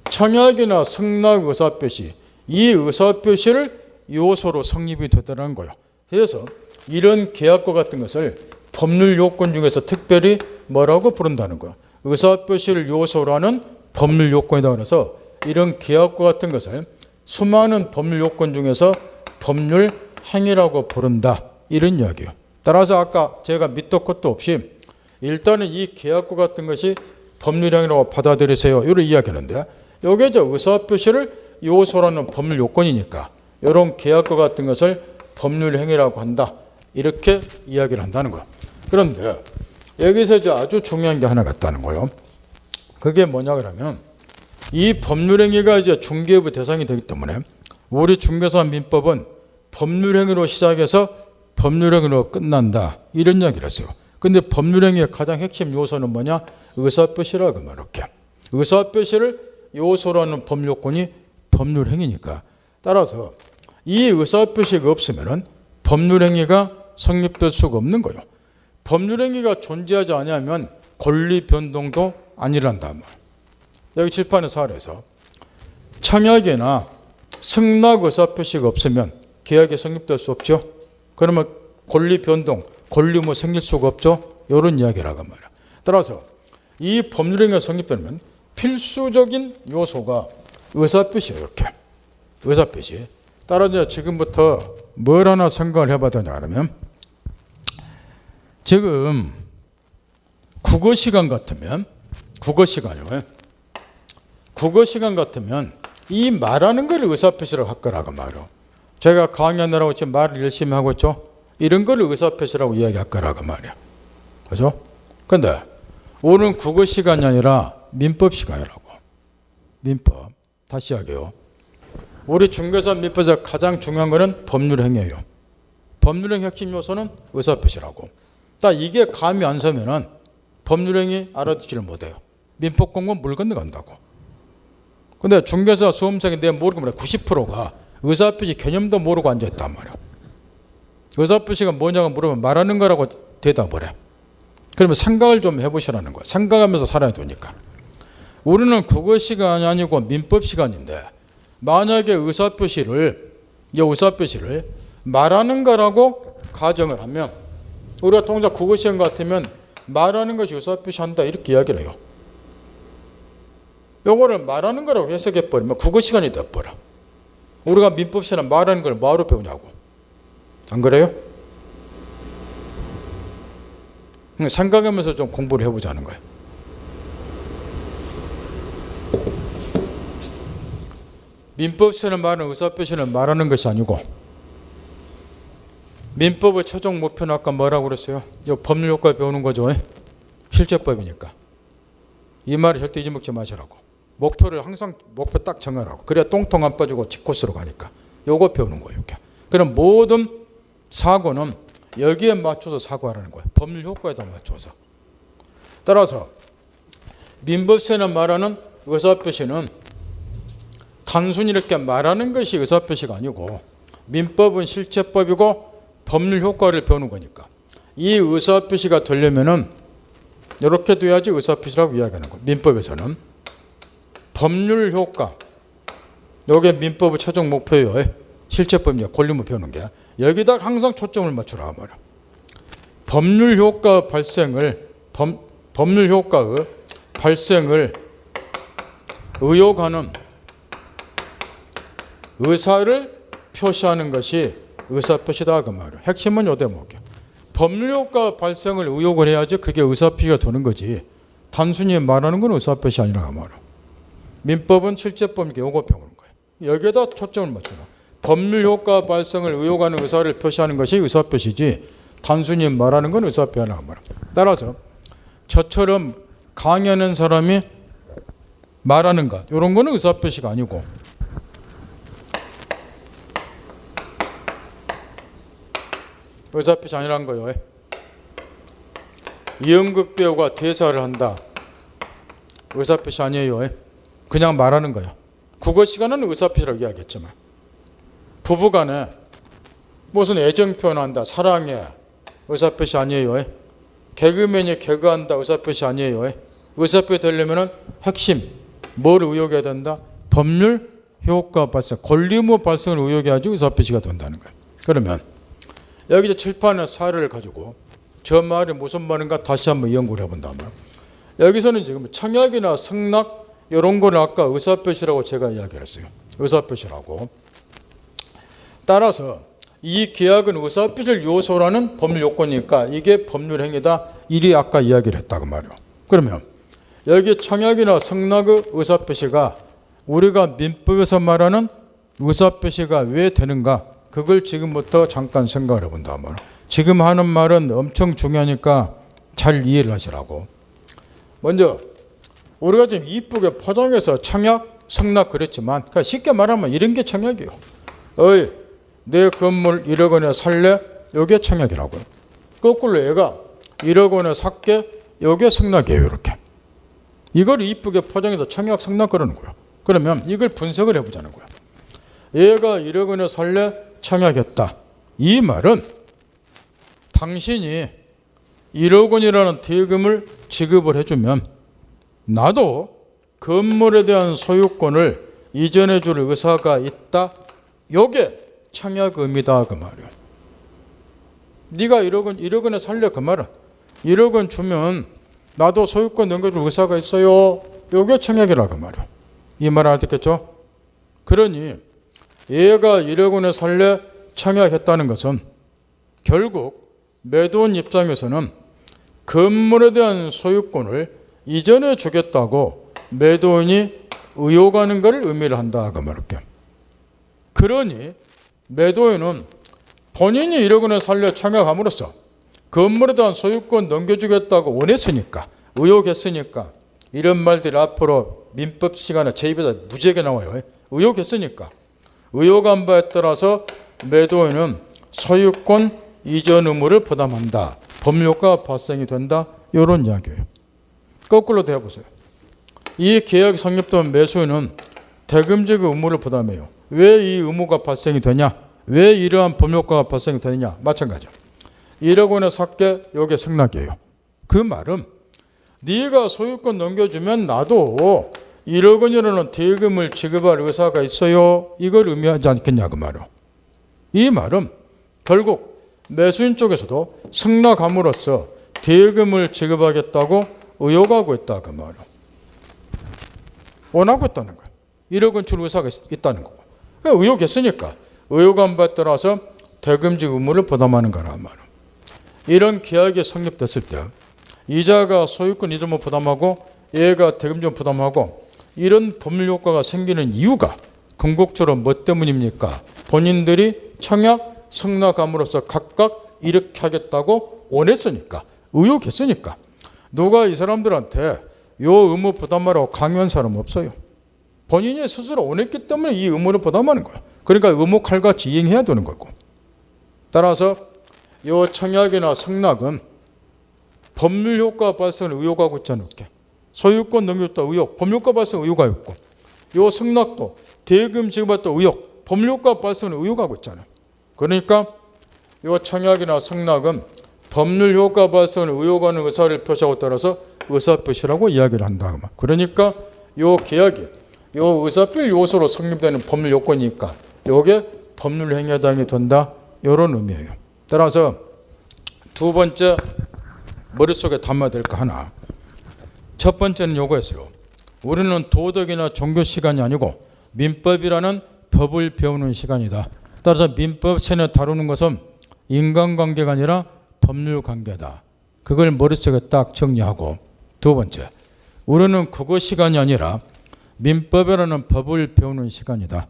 청약이나 승낙 의사표시 이 의사표시를 요소로 성립이 되더라는 거예요. 그래서 이런 계약과 같은 것을 법률 요건 중에서 특별히 뭐라고 부른다는 거예요. 의사표시를 요소로 하는 법률 요건이다 그래서 이런 계약과 같은 것을 수많은 법률 요건 중에서 법률 행위라고 부른다. 이런 이야기예요. 따라서 아까 제가 밑도 끝도 없이 일단은 이 계약과 같은 것이 법률 행위라고 받아들이세요. 이런 이야기하는데 여기에 의사표시를 요소로 하는 법률 요건이니까 이런 계약과 같은 것을 법률 행위라고 한다. 이렇게 이야기를 한다는 거예요. 그런데 여기서 이제 아주 중요한 게 하나가 있다는 거예요. 그게 뭐냐 그러면 이 법률 행위가 이제 중개부 대상이 되기 때문에 우리 중개사 민법은 법률 행위로 시작해서 법률 행위로 끝난다. 이런 이야기를 했어요. 근데 법률 행위의 가장 핵심 요소는 뭐냐? 의사표시라고 말할게. 의사표시를 요소로 하는 법률 요건이 법률 행위니까. 따라서 이 의사표시가 없으면 법률 행위가 성립될 수가 없는 거예요. 법률행위가 존재하지 않으면 권리 변동도 아니란다 말. 여기 칠판의 사례에서 청약이나 승낙 의사표시가 없으면 계약이 성립될 수 없죠. 그러면 권리 변동, 권리무 생길 수가 없죠. 이런 이야기라고 말이야. 따라서 이 법률행위가 성립되면 필수적인 요소가 의사표시예요. 이렇게 의사표시. 따라서 지금부터 뭘 하나 생각을 해봐야 되냐 하면, 지금 국어 시간 같으면 이 말하는 걸 의사표시라고 할 거라고 말이요. 제가 강연하라고 지금 말을 열심히 하고 있죠. 이런 걸 의사표시라고 이야기할 거라고 말이야. 그죠? 근데 오늘은 국어 시간이 아니라 민법 시간이라고. 민법. 다시 하게요. 우리 중개사 민법에서 가장 중요한 거는 법률행위예요. 법률행위 핵심 요소는 의사표시라고. 딱 이게 감이 안 서면은 법률행위 알아듣지를 못해요. 민법 공부는 물 건너간다고. 근데 중개사 수험생이 내가 모르고 말이야. 90%가 의사표시 개념도 모르고 앉아있단 말이야. 의사표시가 뭐냐고 물으면 말하는 거라고 대답을 해. 그러면 생각을 좀 해보시라는 거야. 생각하면서 살아야 되니까. 우리는 국어 시간이 아니고 민법 시간인데, 만약에 의사표시를 말하는 거라고 가정을 하면, 우리가 통상 국어 시간 같으면 말하는 것이 의사표시한다 이렇게 이야기를 해요. 요거를 말하는 거라고 해석해버리면 국어 시간이 돼버려. 우리가 민법 시간에 말하는 걸 뭐하러 배우냐고. 안 그래요? 생각하면서 좀 공부를 해보자는 거예요. 민법 시간에 말하는 의사표시는 말하는 것이 아니고, 민법의 최종 목표는 아까 뭐라고 그랬어요? 법률효과 배우는 거죠. 실제법이니까. 이 말을 절대 잊어먹지 마시라고. 목표를 항상 목표 딱 정하라고. 그래야 똥통 안 빠지고 직코스로 가니까. 요거 배우는 거예요. 이렇게. 그럼 모든 사고는 여기에 맞춰서 사고하라는 거예요. 법률효과에다 맞춰서. 따라서 민법시에는 말하는 의사표시는 단순히 이렇게 말하는 것이 의사표시가 아니고, 민법은 실체법이고 법률효과를 배우는 거니까 이 의사표시가 되려면은 이렇게 돼야지 의사표시라고 이야기하는 거예요. 민법에서는 법률효과, 이게 민법의 최종 목표예요. 실체법이냐 권리무 배우는 게. 여기다 항상 초점을 맞추라 말이야. 법률효과의 발생을 의혹하는 의사를 표시하는 것이 의사표시다 그 말이야. 핵심은 요 대목이야. 법률효과 발생을 의혹을 해야지 그게 의사표시가 되는 거지. 단순히 말하는 건 의사표시 아니라 그 말이야. 민법은 실제법이니까 요거 배우는 거예요. 여기에다 초점을 맞춰라. 법률효과 발생을 의혹하는 의사를 표시하는 것이 의사표시지, 단순히 말하는 건 의사표시 아니라 그 말이야. 따라서 저처럼 강의하는 사람이 말하는 것, 이런 거는 의사표시가 아니고, 의사표시 아니라는 거예요. 이연극 배우가 대사를 한다. 의사표시 아니에요. 그냥 말하는 거예요. 국어 시간은 의사표시라고 이야기했지만, 부부간에 무슨 애정 표현한다, 사랑해, 의사표시 아니에요. 개그맨이 개그한다, 의사표시 아니에요. 의사표시 되려면 핵심, 뭘 의혹해야 된다? 법률 효과 발생, 권리무 발생을 의혹해야지 의사표시가 된다는 거예요. 그러면 여기 이제 칠판의 사례를 가지고 저 말이 무슨 말인가 다시 한번 연구를 해본다면, 여기서는 지금 청약이나 승낙 이런 거를 아까 의사표시라고 제가 이야기를 했어요. 의사표시라고. 따라서 이 계약은 의사표시를 요소라는 법률 요건이니까 이게 법률행위다. 이리 아까 이야기를 했다고 말이에요. 그러면 여기 청약이나 승낙의 의사표시가 우리가 민법에서 말하는 의사표시가 왜 되는가? 그걸 지금부터 잠깐 생각을 해본다 말이에요. 지금 하는 말은 엄청 중요하니까 잘 이해를 하시라고. 먼저 우리가 좀 이쁘게 포장해서 청약, 승낙 그랬지만, 그러니까 쉽게 말하면 이런 게 청약이에요. 어이, 내 건물 1억 원에 살래? 이게 청약이라고요. 거꾸로 얘가 1억 원에 살게? 이게 승낙이에요. 이렇게. 이걸 이쁘게 포장해서 청약, 승낙 그러는 거예요. 그러면 이걸 분석을 해보자는 거예요. 얘가 1억 원에 살래? 청약했다. 이 말은 당신이 1억 원이라는 대금을 지급을 해주면 나도 건물에 대한 소유권을 이전해 줄 의사가 있다. 요게 청약의무다 그 말이야. 네가 1억 원에 살래 그 말은 1억 원 주면 나도 소유권 넘겨줄 의사가 있어요. 요게 청약이라 그 말이야. 이 말 알겠죠? 그러니 얘가 1억 원에 살래 청약했다는 것은 결국 매도인 입장에서는 건물에 대한 소유권을 이전해 주겠다고 매도인이 의혹하는 것을 의미를 한다 그 말할게요. 그러니 매도인은 본인이 1억 원에 살려 청약함으로써 건물에 대한 소유권 넘겨주겠다고 원했으니까 의혹했으니까 이런 말들이 앞으로 민법 시간에 제 입에서 무지하게 나와요. 의혹했으니까 의혹한 바에 따라서 매도인은 소유권 이전 의무를 부담한다. 법률효과가 발생이 된다. 이런 이야기예요. 거꾸로 대해보세요. 이 계약이 성립된 매수인은 대금지급 의무를 부담해요. 왜 이 의무가 발생이 되냐? 왜 이러한 법률효과가 발생이 되느냐? 마찬가지죠. 1억 원에 샀게 이게 생략이에요. 그 말은 네가 소유권 넘겨주면 나도 1억 원이라는 대금을 지급할 의사가 있어요. 이걸 의미하지 않겠냐 그 말이요. 이 말은 결국 매수인 쪽에서도 승낙함으로써 대금을 지급하겠다고 의혹하고 있다 그 말이요. 원하고 있다는 거예요. 1억 원 줄 의사가 있다는 거고. 의혹했으니까 의혹한 바에 따라서 대금지 의무를 부담하는 거란 말이에요. 이런 계약이 성립됐을 때 이자가 소유권 이전을 부담하고 얘가 대금지 부담하고 이런 법률 효과가 생기는 이유가 궁극적으로 뭐 때문입니까? 본인들이 청약 승낙함으로써 각각 이렇게 하겠다고 원했으니까 의혹했으니까 누가 이 사람들한테 요 의무 부담하라고 강요한 사람 없어요. 본인이 스스로 원했기 때문에 이 의무를 부담하는 거예요. 그러니까 의무 칼같이 이행해야 되는 거고. 따라서 요 청약이나 승낙은 법률 효과 발생을 의혹하고 있지 않을게. 소유권 넘겼다 의혹, 법률 효과 발생 의혹하고 있고, 요 승낙도 대금 지급했다 의혹, 법률 효과 발생을 의혹하고 있잖아요. 그러니까 요 청약이나 승낙은 법률 효과 발생을 의혹하는 의사를 표시하고 따라서 의사표시라고 이야기를 한다. 그러니까 요 계약이 요 의사표시 요소로 성립되는 법률 요건이니까 요게 법률 행위에 해당이 된다. 이런 의미예요. 따라서 두 번째 머릿속에 담아야 될 거 하나. 첫 번째는 요거였어요. 우리는 도덕이나 종교 시간이 아니고 민법이라는 법을 배우는 시간이다. 따라서 민법 세뇌 다루는 것은 인간관계가 아니라 법률관계다. 그걸 머릿속에 딱 정리하고, 두 번째, 우리는 국어 시간이 아니라 민법이라는 법을 배우는 시간이다.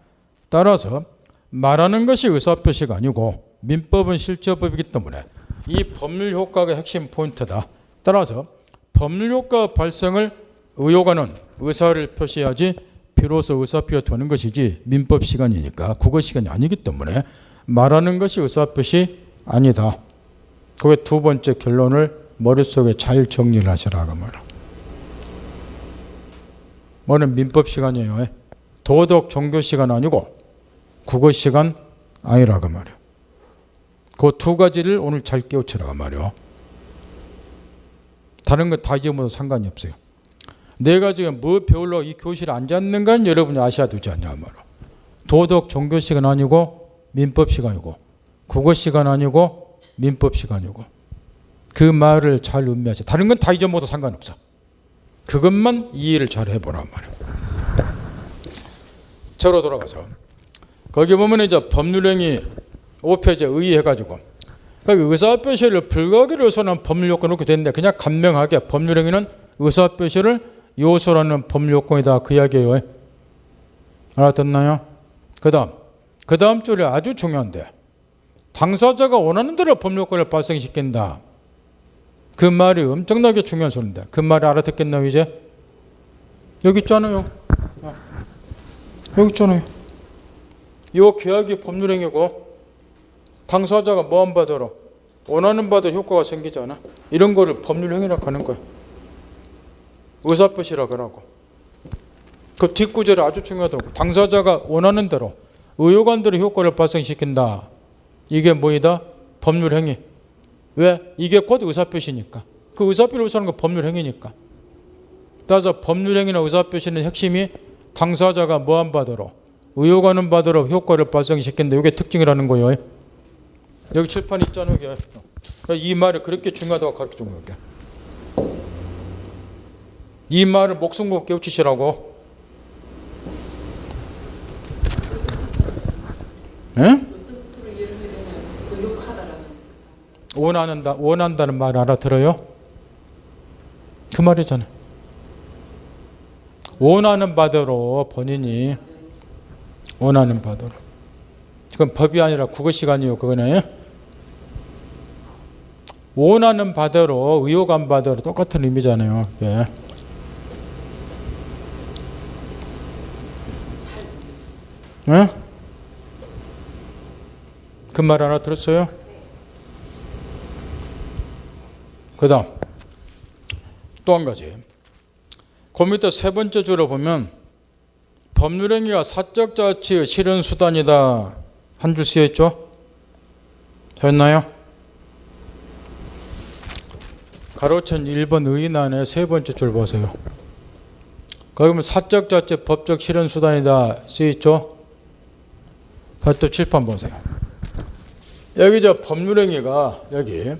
따라서 말하는 것이 의사표시가 아니고 민법은 실제법이기 때문에 이 법률 효과가 핵심 포인트다. 따라서 법률 효과 발생을 의혹하는 의사를 표시해야지 비로소 의사표시가 되는 것이지 민법 시간이니까 국어 시간이 아니기 때문에 말하는 것이 의사표시 아니다. 그게 두 번째 결론을 머릿속에 잘 정리를 하시라고 말이야. 뭐는 민법 시간이에요. 도덕 종교 시간 아니고 국어 시간 아니라고 말이야. 그 두 가지를 오늘 잘 깨우치라고 말이야. 다른 거 다 잊어먹어도 상관이 없어요. 내가 지금 뭐 배우려고 이 교실에 앉았는가는 여러분이 아셔야 되지 않냐 말이야. 도덕 종교 시간 아니고 민법 시간이고 국어 시간 아니고 민법 시간이고 그 말을 잘 음미하세요. 다른 건 다 잊어먹어도 상관없어. 그것만 이해를 잘 해보란 말이에요. 저로 돌아가서 거기 보면 이제 법률행위 5페이지에 의의해가지고 의사표시를 불가하기로 요소라는 법률요건 놓게 됐는데 그냥 간명하게 법률행위는 의사표시를 요소라는 법률요건이다 그 이야기예요. 알아듣나요? 그 다음 줄이 아주 중요한데 당사자가 원하는 대로 법률요건을 발생시킨다. 그 말이 엄청나게 중요한 소리인데 그 말이 알아듣겠나요 이제? 여기 있잖아요. 여기 있잖아요. 이 계약이 법률행위고 당사자가 뭐한 바대로 원하는 바대로 효과가 생기잖아. 이런 거를 법률행위라고 하는 거예요. 의사표시라고 하라고. 그 뒷구절이 아주 중요하다고. 당사자가 원하는 대로 의혹한 대로 효과를 발생시킨다. 이게 뭐이다? 법률행위. 왜? 이게 곧 의사표시니까. 그 의사표를 의사하는 건 법률행위니까. 따라서 법률행위나 의사표시는 핵심이 당사자가 뭐한 바대로 의혹하는 바대로 효과를 발생시킨다. 이게 특징이라는 거예요. 여기 칠판 있잖아요. 이게. 이 말이 그렇게 중요하다고 가르쳐준 거예요. 이 말을 목숨 걸고 깨우치시라고. 예? 원한다는 말 알아들어요? 그 말이잖아요. 원하는 바대로 본인이 원하는 바대로. 그건 법이 아니라 국어 시간이요. 그거는 원하는 바대로 의혹한 바대로 똑같은 의미잖아요. 그게. 네? 그 말 알아들었어요? 그 다음 또 한 가지. 그 밑에 세 번째 줄을 보면 법률행위가 사적 자치의 실현 수단이다. 한 줄 쓰여있죠? 됐나요? 가로천 1번 의인안의 세 번째 줄 보세요. 거기 보면 사적 자치 법적 실현 수단이다 쓰여있죠? 4쪽 칠판 보세요. 여기 저 법률행위가 여기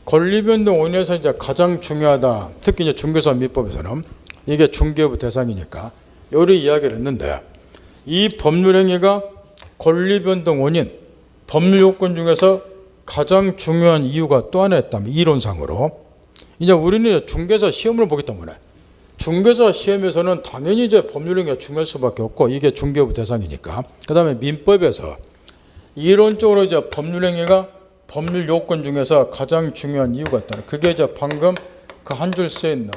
권리변동 원인에서 이제 가장 중요하다. 특히 이제 중개사 민법에서는 이게 중개부 대상이니까 요리 이야기를 했는데 이 법률행위가 권리변동 원인, 법률 요건 중에서 가장 중요한 이유가 또 하나 있다면 이론상으로 이제 우리는 중개사 시험을 보기 때문에 중개사 시험에서는 당연히 이제 법률행위가 중요할 수밖에 없고 이게 중개부 대상이니까 그 다음에 민법에서 이론적으로 이제 법률행위가 법률 요건 중에서 가장 중요한 이유가 있다. 그게 이제 방금 그 한 줄 쓰여 있는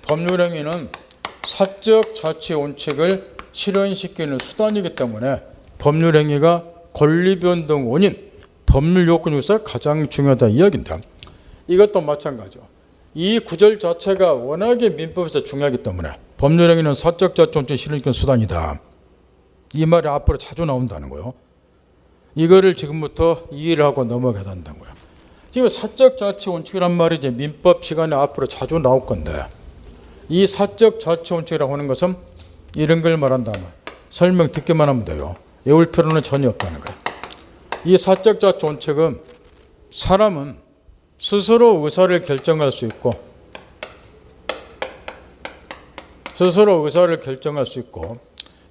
법률행위는 사적 자치 원칙을 실현시키는 수단이기 때문에 법률행위가 권리변동 원인, 법률 요건 중에서 가장 중요하다 이야기인데 이것도 마찬가지죠. 이 구절 자체가 워낙에 민법에서 중요하기 때문에 법률행위는 사적 자치 원칙을 실현시키는 수단이다. 이 말이 앞으로 자주 나온다는 거예요. 이거를 지금부터 이해를 하고 넘어가야 된다고요. 지금 사적 자치 원칙이란 말이 이제 민법 시간에 앞으로 자주 나올 건데 이 사적 자치 원칙이라고 하는 것은 이런 걸 말한다면 설명 듣기만 하면 돼요. 외울 필요는 전혀 없다는 거예요. 이 사적 자치 원칙은 사람은 스스로 의사를 결정할 수 있고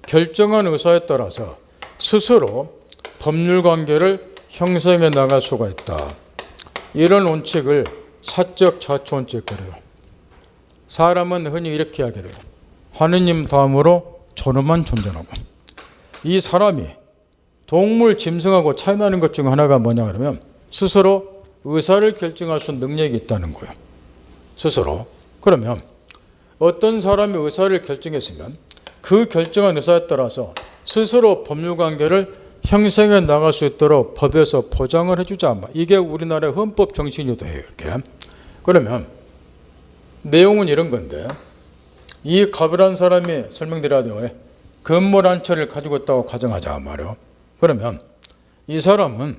결정한 의사에 따라서 스스로 법률 관계를 형성해 나갈 수가 있다. 이런 원칙을 사적 자치 원칙 그래요. 사람은 흔히 이렇게 이야기를 해요. 하느님 다음으로 존엄한 존재라고. 이 사람이 동물, 짐승하고 차이 나는 것 중 하나가 뭐냐 그러면 스스로 의사를 결정할 수 있는 능력이 있다는 거예요. 스스로. 그러면 어떤 사람이 의사를 결정했으면 그 결정한 의사에 따라서 스스로 법률 관계를 형성해 나갈 수 있도록 법에서 보장을 해주자. 이게 우리나라의 헌법 정신이도 해요. 이렇게. 그러면 내용은 이런 건데 이 갑이라는 사람이 설명드려야 돼요. 건물 한 채를 가지고 있다고 가정하자 말이에요. 그러면 이 사람은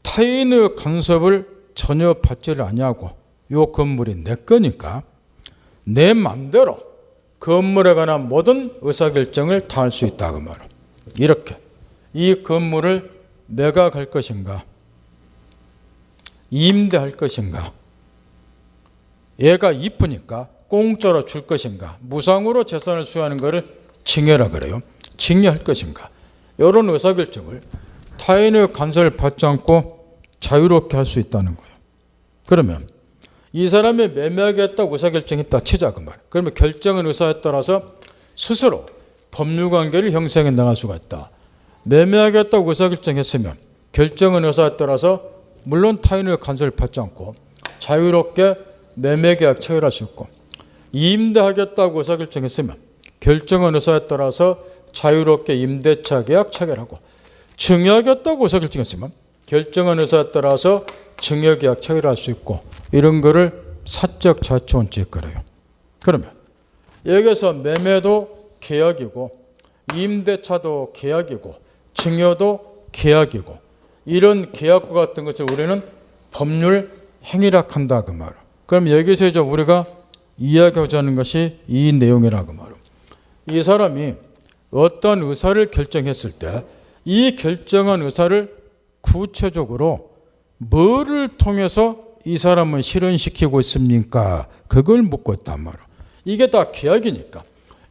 타인의 간섭을 전혀 받지를 아니하고 이 건물이 내 거니까 내 맘대로 건물에 관한 모든 의사결정을 다 할 수 있다 그 말이에요. 이렇게 이 건물을 매각할 것인가 임대할 것인가 얘가 이쁘니까 공짜로 줄 것인가 무상으로 재산을 수여하는 것을 징여라 그래요. 징여할 것인가 이런 의사결정을 타인의 간섭을 받지 않고 자유롭게 할 수 있다는 거예요. 그러면 이 사람이 매매하겠다고 의사결정했다 치자 그 말. 그러면 결정한 의사에 따라서 스스로 법률관계를 형성해 나갈 수가 있다. 매매하겠다고 의사결정했으면 결정한 의사에 따라서 물론 타인의 간섭을 받지 않고 자유롭게 매매계약 체결할 수 있고 임대하겠다고 의사결정했으면 결정한 의사에 따라서 자유롭게 임대차 계약 체결하고 증여하겠다고 의사결정했으면 결정한 의사에 따라서 증여계약 체결할 수 있고 이런 거를 사적 자치 원칙 그래요. 그러면 여기서 매매도 계약이고 임대차도 계약이고 증여도 계약이고 이런 계약과 같은 것을 우리는 법률 행위라 한다 그 말. 그럼 여기서 이제 우리가 이야기하고자 하는 것이 이 내용이라 그 말. 이 사람이 어떤 의사를 결정했을 때 이 결정한 의사를 구체적으로 뭐를 통해서 이 사람은 실현시키고 있습니까? 그걸 묻고 있단 말이에요. 이게 다 계약이니까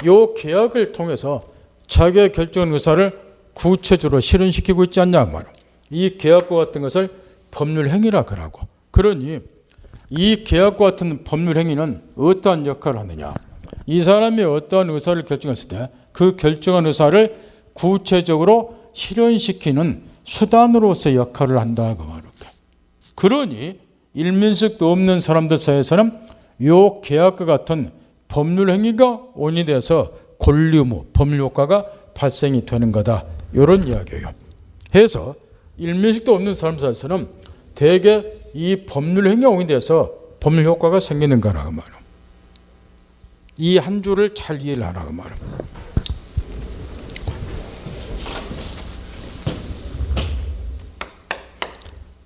이 계약을 통해서 자기가 결정한 의사를 구체적으로 실현시키고 있지 않냐 말이에요. 이 계약과 같은 것을 법률 행위라 그러고, 그러니 이 계약과 같은 법률 행위는 어떠한 역할을 하느냐? 이 사람이 어떠한 의사를 결정했을 때 그 결정한 의사를 구체적으로 실현시키는 수단으로서의 역할을 한다 그 말이에요. 그러니 일면식도 없는 사람들 사이에서는 이 계약과 같은 법률 행위가 원인이 돼서 권리 의무, 법률 효과가 발생이 되는 거다. 이런 이야기예요. 해서 일면식도 없는 사람 사이에서는 대개 이 법률 행위가 원인이 돼서 법률 효과가 생기는 거라고 말이에요. 이 한 줄을 잘 이해를 하라고 말이에요.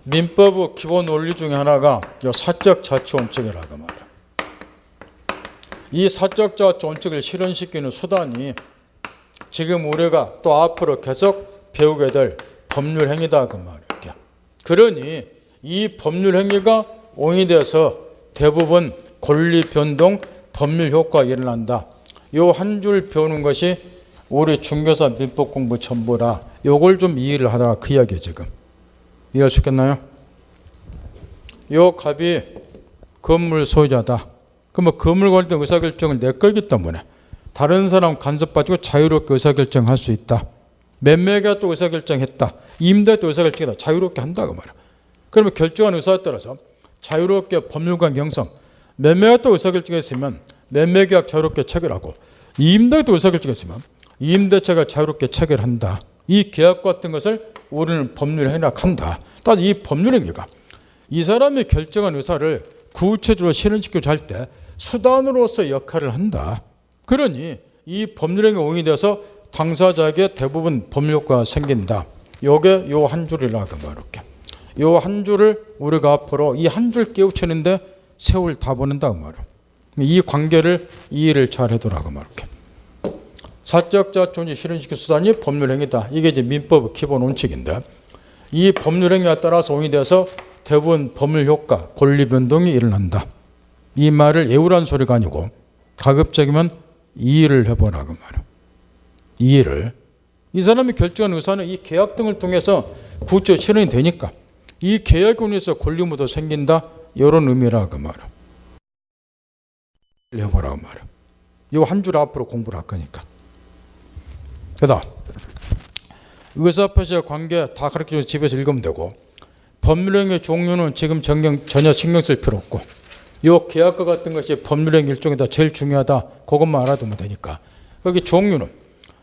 민법의 기본 원리 중에 하나가 이 사적 자치 원칙이라고 말이에요. 이 사적 자치 원칙을 실현시키는 수단이 지금 우리가 또 앞으로 계속 배우게 될 법률 행위다 그 말이에요. 그러니 이 법률 행위가 원인이 돼서 대부분 권리 변동, 법률 효과가 일어난다. 이 한 줄 배우는 것이 우리 중개사 민법 공부 전부라. 요걸 좀 이해를 하다가 그 이야기예요. 지금 이해할 수 있겠나요? 요 갑이 건물 소유자다. 그러면 건물 관련 의사결정은 내 거기 때문에 다른 사람 간섭받고 자유롭게 의사결정할 수 있다. 매매가 또 의사결정했다. 임대가 또 의사결정했다. 자유롭게 한다고 말이야. 그러면 결정한 의사에 따라서 자유롭게 법률관 형성, 매매가 또 의사결정했으면 매매계약 자유롭게 체결하고, 임대가 또 의사결정했으면 임대차가 자유롭게 체결한다. 이 계약 같은 것을 우리는 법률 행위라 한다. 따라서 이 법률 행위가 이 사람이 결정한 의사를 구체적으로 실현시키고자 할 때 수단으로서 역할을 한다. 그러니 이 법률 행위가 원인이 돼서 당사자에게 대부분 법률 효과가 생긴다. 요게 요 한 줄이라고 말할게. 요 한 줄을 우리가 앞으로 이 한 줄 깨우치는데 세월 다 보낸다고 말이야. 이 관계를 이해를 잘 해두라고 말할게. 사적 자치원칙 실현시킬 수단이 법률 행위다. 이게 이제 민법의 기본 원칙인데, 이 법률 행위에 따라서 원인이 돼서 대부분 법률 효과, 권리 변동이 일어난다. 이 말을 외우라는 소리가 아니고 가급적이면 이해를 해보라고 말이야. 이해를. 이 사람이 결정한 의사는 이 계약 등을 통해서 구체적으로 실현이 되니까 이 계약에 의해서 권리 의무도 생긴다. 이런 의미라고 말이야. 해보라고 말이야. 이 한 줄 앞으로 공부를 할 거니까. 그다음 의사표시와 관계 다 가르쳐서 집에서 읽으면 되고, 법률행위 종류는 지금 전혀 신경 쓸 필요 없고, 이 계약과 같은 것이 법률행위 일종이다. 제일 중요하다. 그것만 알아두면 되니까. 거기 종류는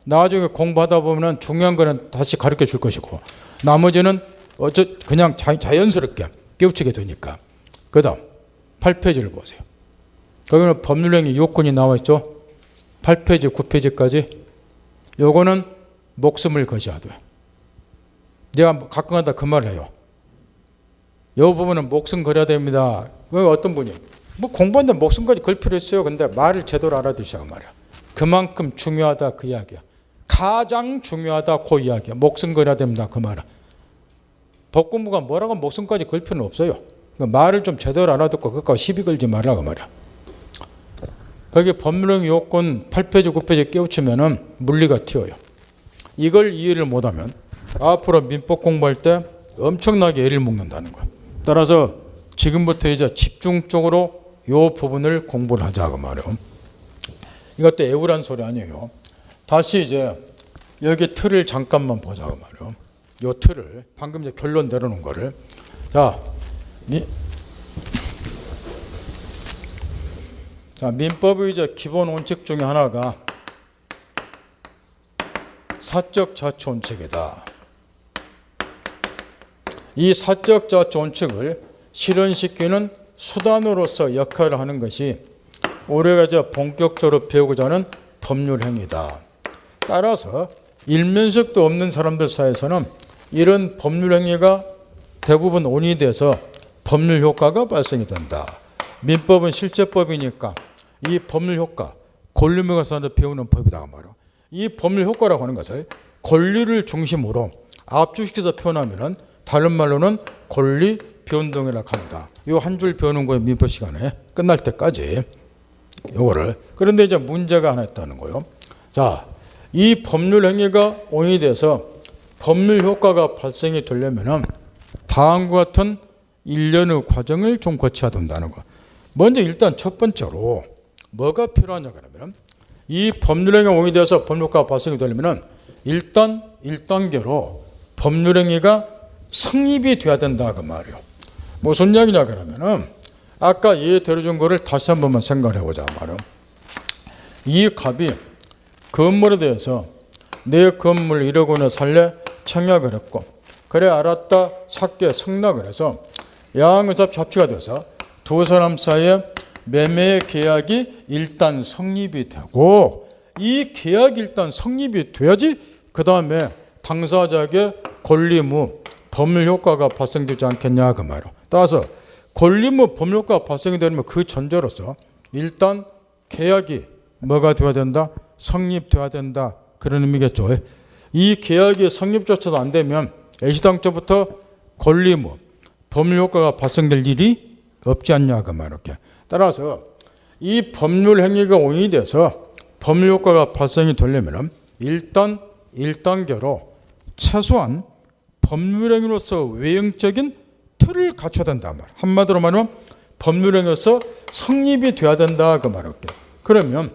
나중에 공부하다 보면 중요한 거는 다시 가르쳐 줄 것이고, 나머지는 그냥 자연스럽게 깨우치게 되니까. 그 다음 8페이지를 보세요. 거기는 법률행위 요건이 나와 있죠. 8페이지 9페이지까지. 요거는 목숨을 거셔야 돼. 내가 가끔 하다 그 말을 해요. 요 부분은 목숨 걸어야 됩니다. 왜 어떤 분이 뭐 공부하는데 목숨까지 걸 필요 있어요. 근데 말을 제대로 알아두시고 말이야. 그만큼 중요하다 그 이야기야. 가장 중요하다 그 이야기야. 목숨 걸어야 됩니다 그 말은. 법공부가 뭐라고 목숨까지 걸 필요는 없어요. 그러니까 말을 좀 제대로 알아듣고 그거 시비 걸지 말라고 말이야. 거기 법률행위 요건 8페이지 9페이지 깨우치면은 물리가 튀어요. 이걸 이해를 못하면 앞으로 민법 공부할 때 엄청나게 애를 먹는다는 거야. 따라서 지금부터 이제 집중적으로 요 부분을 공부를 하자고 말이에요. 이것도 애우란 소리 아니에요. 다시 이제 여기 틀을 잠깐만 보자고 말이에요. 요 틀을 방금 이제 결론 내려놓은 거를. 자, 민법의 이제 기본 원칙 중에 하나가 사적 자치 원칙이다. 이 사적 자치 원칙을 실현시키는 수단으로서 역할을 하는 것이 우리가 이제 본격적으로 배우고자 하는 법률 행위다. 따라서 일면식도 없는 사람들 사이에서는 이런 법률 행위가 대부분 원인이 돼서 법률 효과가 발생이 된다. 민법은 실제법이니까 이 법률 효과, 권리무가 사람들 배우는 법이다 말이야. 이 법률 효과라고 하는 것을 권리를 중심으로 압축시켜서 표현하면은 다른 말로는 권리 변동이라고 한다. 이 한 줄 배우는 거예요. 민법 시간에 끝날 때까지 요거를. 그런데 이제 문제가 하나 있다는 거예요. 자, 이 법률 행위가 원인이 돼서 법률 효과가 발생이 되려면은 다음과 같은 일련의 과정을 좀 거쳐야 된다는 거. 먼저 일단 첫 번째로 뭐가 필요하냐 그러면 이 법률 행위가 원인이 돼서 법률 효과가 발생이 되려면은 일단 1단계로 법률 행위가 성립이 돼야 된다 그 말이에요. 무슨 이야기냐 그러면은 아까 예 들어준 거를 다시 한 번만 생각해 보자 말이에요. 이 갑이 건물에 대해서 내 건물 1억 원에 살래 청약을 했고 그래 알았다 샀게 승낙을 해서 양의사 합치가 돼서 두 사람 사이에 매매 계약이 일단 성립이 되고 이 계약이 일단 성립이 돼야지 그 다음에 당사자에게 권리무 법률 효과가 발생되지 않겠냐 그 말이에요. 따라서 권리무 법률 효과가 발생이 되면 그 전제로서 일단 계약이 뭐가 돼야 된다? 성립돼야 된다. 그런 의미겠죠. 이 계약이 성립조차도 안 되면 애시당초부터 권리무 법률 효과가 발생될 일이 없지 않냐 그 말 이렇게. 따라서 이 법률 행위가 원인이 돼서 법률 효과가 발생이 되려면 일단 1단계로 최소한 법률 행위로서 외형적인 틀을 갖춰야 된다 말. 한마디로 말하면 법률 행위로서 성립이 돼야 된다 그 말 이렇게. 그러면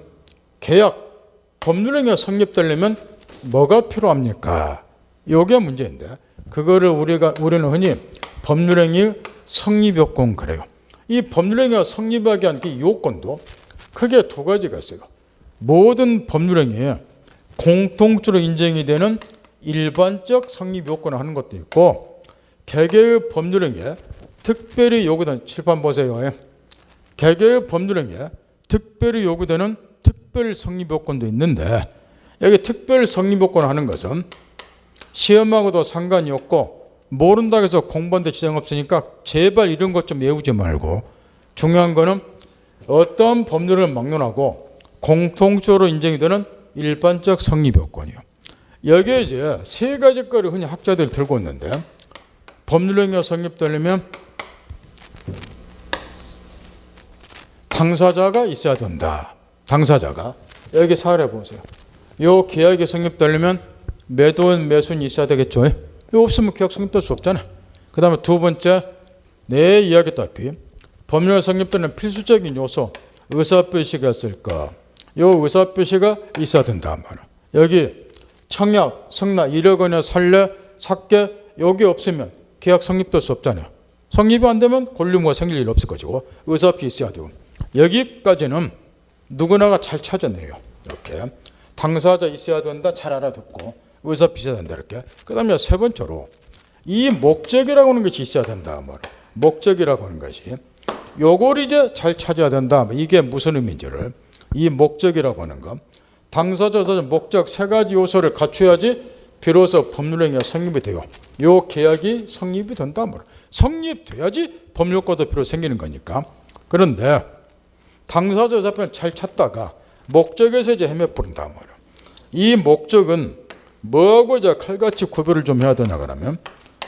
계약 법률 행위가 성립되려면 뭐가 필요합니까? 이게 문제인데 그거를 우리는 흔히 법률 행위 성립 요건 그래요. 이 법률 행위가 성립하게 하는 그 요건도 크게 두 가지가 있어요. 모든 법률 행위에 공통적으로 인정이 되는 일반적 성립 요건을 하는 것도 있고 개개의 법률 행위에 특별히 요구되는 칠판 보세요. 개개의 법률 행위에 특별히 요구되는 특별 성립 요건도 있는데 여기 특별 성립 요건을 하는 것은 시험하고도 상관이 없고 모른다고 해서 공부하는데 지장 없으니까 제발 이런 것 좀 외우지 말고 중요한 거는 어떤 법률을 막론하고 공통적으로 인정이 되는 일반적 성립 요건이요. 여기에 이제 세 가지 거를 흔히 학자들이 들고 있는데 법률 행위가 성립되려면 당사자가 있어야 된다. 당사자가 여기 사례 보세요. 요 계약이 성립되려면 매도인 매수인이 있어야 되겠죠. 이거 없으면 계약 성립될 수 없잖아. 그 다음에 두 번째 내 이야기했다시피 법률 성립되는 필수적인 요소 의사표시가 있을까. 요 의사표시가 있어야 된다 말이야. 여기 청약, 승낙, 1억 원에 살래, 샀게 여기 없으면 계약 성립될 수 없잖아요. 성립이 안 되면 권리무가 생길 일 없을 것이고 의사표시 있어야 되고 여기까지는 누구나가 잘 찾아내요. 이렇게 당사자 있어야 된다 잘 알아듣고 의사표시 있어야 된다 이렇게. 그 다음에 세 번째로 이 목적이라고 하는 것이 있어야 된다 말이야. 목적이라고 하는 것이 요걸 이제 잘 찾아야 된다. 이게 무슨 의미인지를 이 목적이라고 하는 거 당사자에서 목적 세 가지 요소를 갖춰야지 비로소 법률 행위가 성립이 돼요. 요 계약이 성립이 된다 말이야. 성립돼야지 법률 효과도 비로소 생기는 거니까. 그런데 당사자 앞에 잘 찾다가 목적에서 이제 헤매 뿌린다 말이야. 이 목적은 뭐하고 이제 칼같이 구별을 좀 해야 되냐 그러면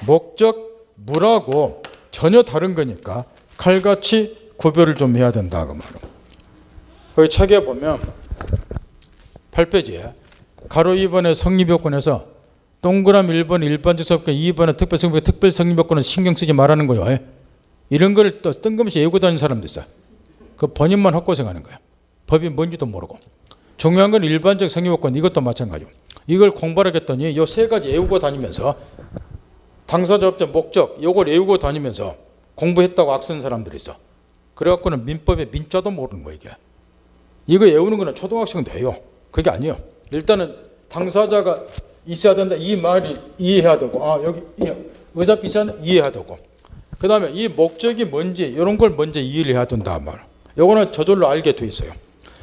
목적 무라고 전혀 다른 거니까 칼같이 구별을 좀 해야 된다 그 말이야. 거기 책에 보면 8페이지에 가로 2번의 성립요건에서 동그라미 1번 일반적 성립요건 2번의 특별성립요건 특별성립요건은 신경 쓰지 말라는 거예요. 이런 걸 또 뜬금없이 외우고 다니는 사람도 있어요. 그 번역만 헛고생하는 거예요. 법이 뭔지도 모르고. 중요한 건 일반적 성립요건 이것도 마찬가지고. 이걸 공부하겠더니 이 세 가지 외우고 다니면서 당사자 업체 목적 이걸 외우고 다니면서 공부했다고 악쓰는 사람들이 있어. 그래갖고는 민법의 민자도 모르는 거예요. 이거 외우는 거는 초등학생도 해요. 그게 아니에요. 일단은 당사자가 있어야 된다. 이 말이 이해해야 되고 여기 의사표시는 이해해야 되고 그 다음에 이 목적이 뭔지 이런 걸 먼저 이해를 해야 된다 말. 요거는 저절로 알게 돼 있어요.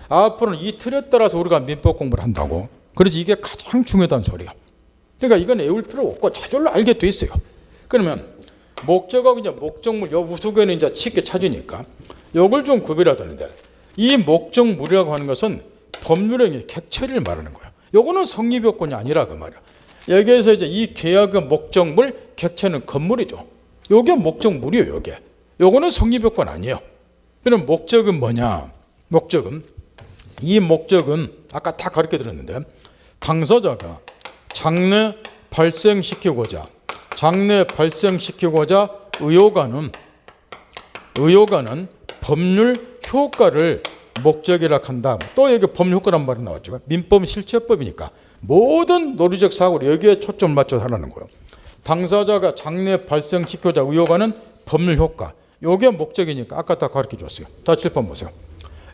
앞으로는 이 틀에 따라서 우리가 민법 공부를 한다고. 그래서 이게 가장 중요하다는 소리야. 그러니까 이건 외울 필요 없고 저절로 알게 돼 있어요. 그러면 목적하고 이제 목적물 요 우수견은 이제 쉽게 찾으니까 요걸 좀 구별하자는데 이 목적물이라고 하는 것은 법률행위 객체를 말하는 거예요. 요거는 성립요건이 아니라 그 말이야. 여기에서 이제 이 계약의 목적물 객체는 건물이죠. 요게 목적물이에요. 요게. 요거는 성립요건 아니에요. 그럼 목적은 뭐냐? 이 목적은 아까 다 가르쳐 드렸는데 당사자가 장래 발생시키고자 의호가는 법률 효과를 목적이라 한다. 또 여기 법률 효과란 말이 나왔죠. 민법 실체법이니까 모든 논리적 사고를 여기에 초점을 맞춰서 하라는 거예요. 당사자가 장래 발생시키고자 의호가는 법률 효과. 요게 목적이니까 아까 다 가르쳐 줬어요. 다 7번 보세요.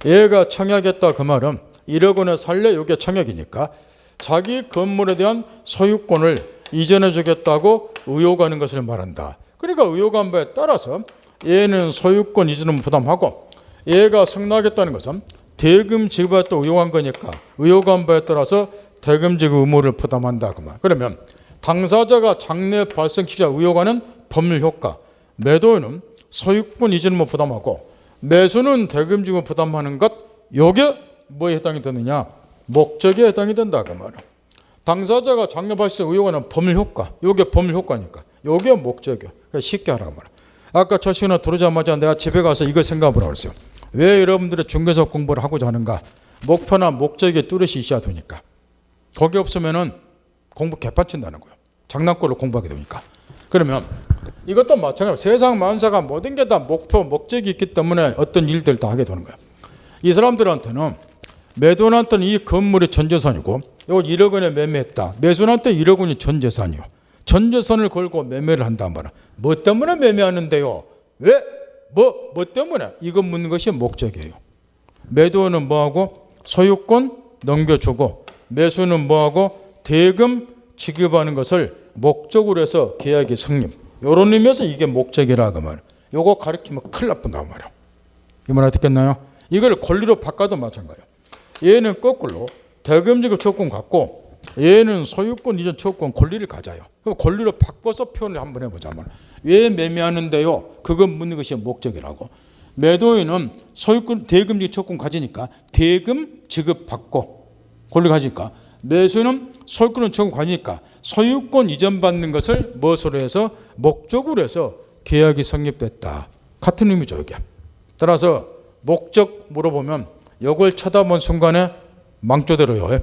얘가 청약했다 그 말은 1억 원에 살래 요게 청약이니까 자기 건물에 대한 소유권을 이전해 주겠다고 의호가는 것을 말한다. 그러니까 의호간 바에 따라서 얘는 소유권 이전은 부담하고 얘가 승낙했다는 것은 대금 지급에 또 의호한 거니까 의호간 바에 따라서 대금 지급 의무를 부담한다 그 말. 그러면 당사자가 장래 발생시키자 의호가는 법률 효과, 매도인은 소유권 이전을 부담하고 매수는 대금 지급 부담하는 것 요게 뭐에 해당이 되느냐? 목적에 해당이 된다 그 말이야. 당사자가 장래 발생 의호가는 법률 효과, 요게 법률 효과니까 요게 목적이야. 쉽게 하라고 말이야. 아까 저 시간에 들어오자마자 내가 집에 가서 이거 생각을 하고 있어요. 왜 여러분들이 중개사 공부를 하고자 하는가? 목표나 목적에 뚜렷이 있어야 되니까. 거기 없으면은 공부 개판친다는 거예요. 장난꾸러로 공부하게 되니까. 그러면 이것도 마찬가지로 세상 만사가 모든 게 다 목표, 목적이 있기 때문에 어떤 일들을 다 하게 되는 거예요. 이 사람들한테는 매도인한테는 이 건물이 전재산이고 이걸 1억 원에 매매했다. 매수인한테 1억 원이 전재산이요. 전재산을 걸고 매매를 한단 말이야. 뭐 때문에 매매하는데요? 왜? 뭐 때문에? 이거 묻는 것이 목적이에요. 매도인은 뭐하고? 소유권 넘겨주고 매수는 뭐하고? 대금 지급하는 것을 목적으로 해서 계약이 성립. 이런 의미에서 이게 목적이라 그 말. 요거 가르치면 큰일 나쁜다고 말이야. 이 말 어떻겠나요? 이걸 권리로 바꿔도 마찬가지야. 얘는 거꾸로 대금 지급 조건 갖고 얘는 소유권 이전 조건 권리를 가져요. 그럼 권리로 바꿔서 표현을 한번 해보자면 왜 매매하는데요? 그건 묻는 것이 목적이라고. 매도인은 소유권 대금 지급 조건 가지니까 대금 지급 받고 권리 가지니까 매수는 소유권을 조건 가지니까 소유권 이전 받는 것을 무엇으로 해서 목적으로 해서 계약이 성립됐다. 같은 의미죠 이게. 따라서 목적 물어보면 이걸 쳐다본 순간에 망조대로요.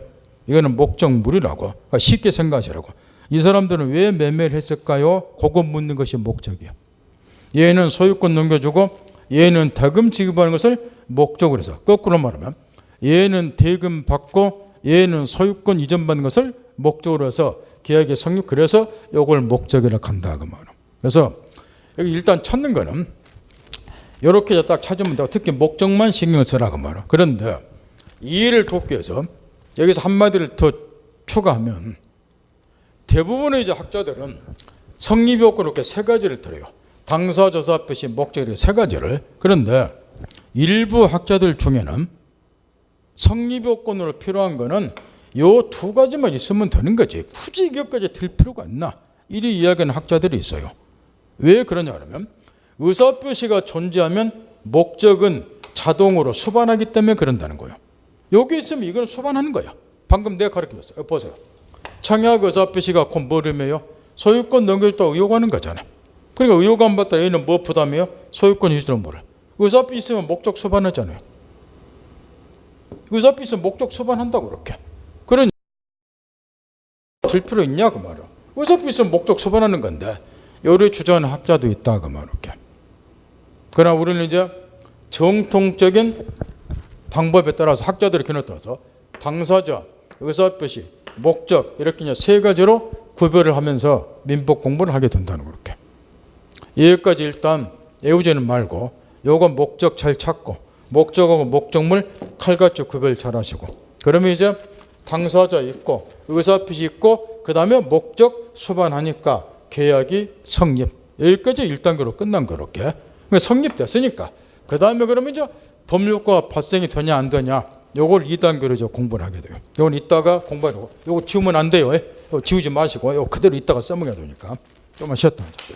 이거는 목적물이라고. 그러니까 쉽게 생각하시라고. 이 사람들은 왜 매매를 했을까요? 그거 묻는 것이 목적이에요. 얘는 소유권 넘겨주고 얘는 대금 지급하는 것을 목적으로 해서 거꾸로 말하면 얘는 대금 받고 얘는 소유권 이전받는 것을 목적으로 해서 계약이 성립. 그래서 이걸 목적이라고 한다 그 말이에요. 그래서 여기 일단 찾는 거는 이렇게 딱 찾으면 되고 특히 목적만 신경을 쓰라고 말이에요. 그런데 이해를 돕기 위해서 여기서 한마디를 더 추가하면 대부분의 이제 학자들은 성립요건을 이렇게 세 가지를 들어요. 당사, 조사, 표시, 목적 이렇게 세 가지를. 그런데 일부 학자들 중에는 성립요건으로 필요한 거는 요 두 가지만 있으면 되는 거지. 굳이 이것까지 들 필요가 있나? 이리 이야기하는 학자들이 있어요. 왜 그러냐 그러면 의사표시가 존재하면 목적은 자동으로 수반하기 때문에 그런다는 거예요. 여기 있으면 이건 수반하는 거예요. 방금 내가 가르쳐줬어요. 보세요. 청약 의사표시가 곧 뭐라며요? 소유권 넘겨줬다 의혹하는 거잖아요. 그러니까 의혹 안 받다 얘는 뭐 부담해요? 소유권 유지는 뭐를? 의사표시 있으면 목적 수반하잖아요. 의사표시 있으면 목적 수반한다고 그렇게. 그런 들 필요 있냐 그 말이야. 의사표시 있으면 목적 수반하는 건데 요리 주장하는 학자도 있다 그 말 이렇게. 그러나 우리는 이제 정통적인 방법에 따라서 학자들의 견해에 따라서 당사자, 의사표시, 목적 이렇게 이제 세 가지로 구별을 하면서 민법 공부를 하게 된다는 거 그렇게. 여기까지 일단 외우지는 말고 요거 목적 잘 찾고 목적하고 목적물 칼같이 구별 잘 하시고 그러면 이제 당사자 있고 의사표시 있고 그 다음에 목적 수반하니까 계약이 성립. 여기까지 1단계로 끝난 거렇게. 성립됐으니까 그 다음에 그러면 이제 법률효과가 발생이 되냐 안 되냐 요걸 2단계로 이제 공부를 하게 돼요. 요건 이따가 공부하고 요거 지우면 안 돼요. 요 지우지 마시고 요 그대로 이따가 써먹어야 되니까 좀만 쉬었다 하자.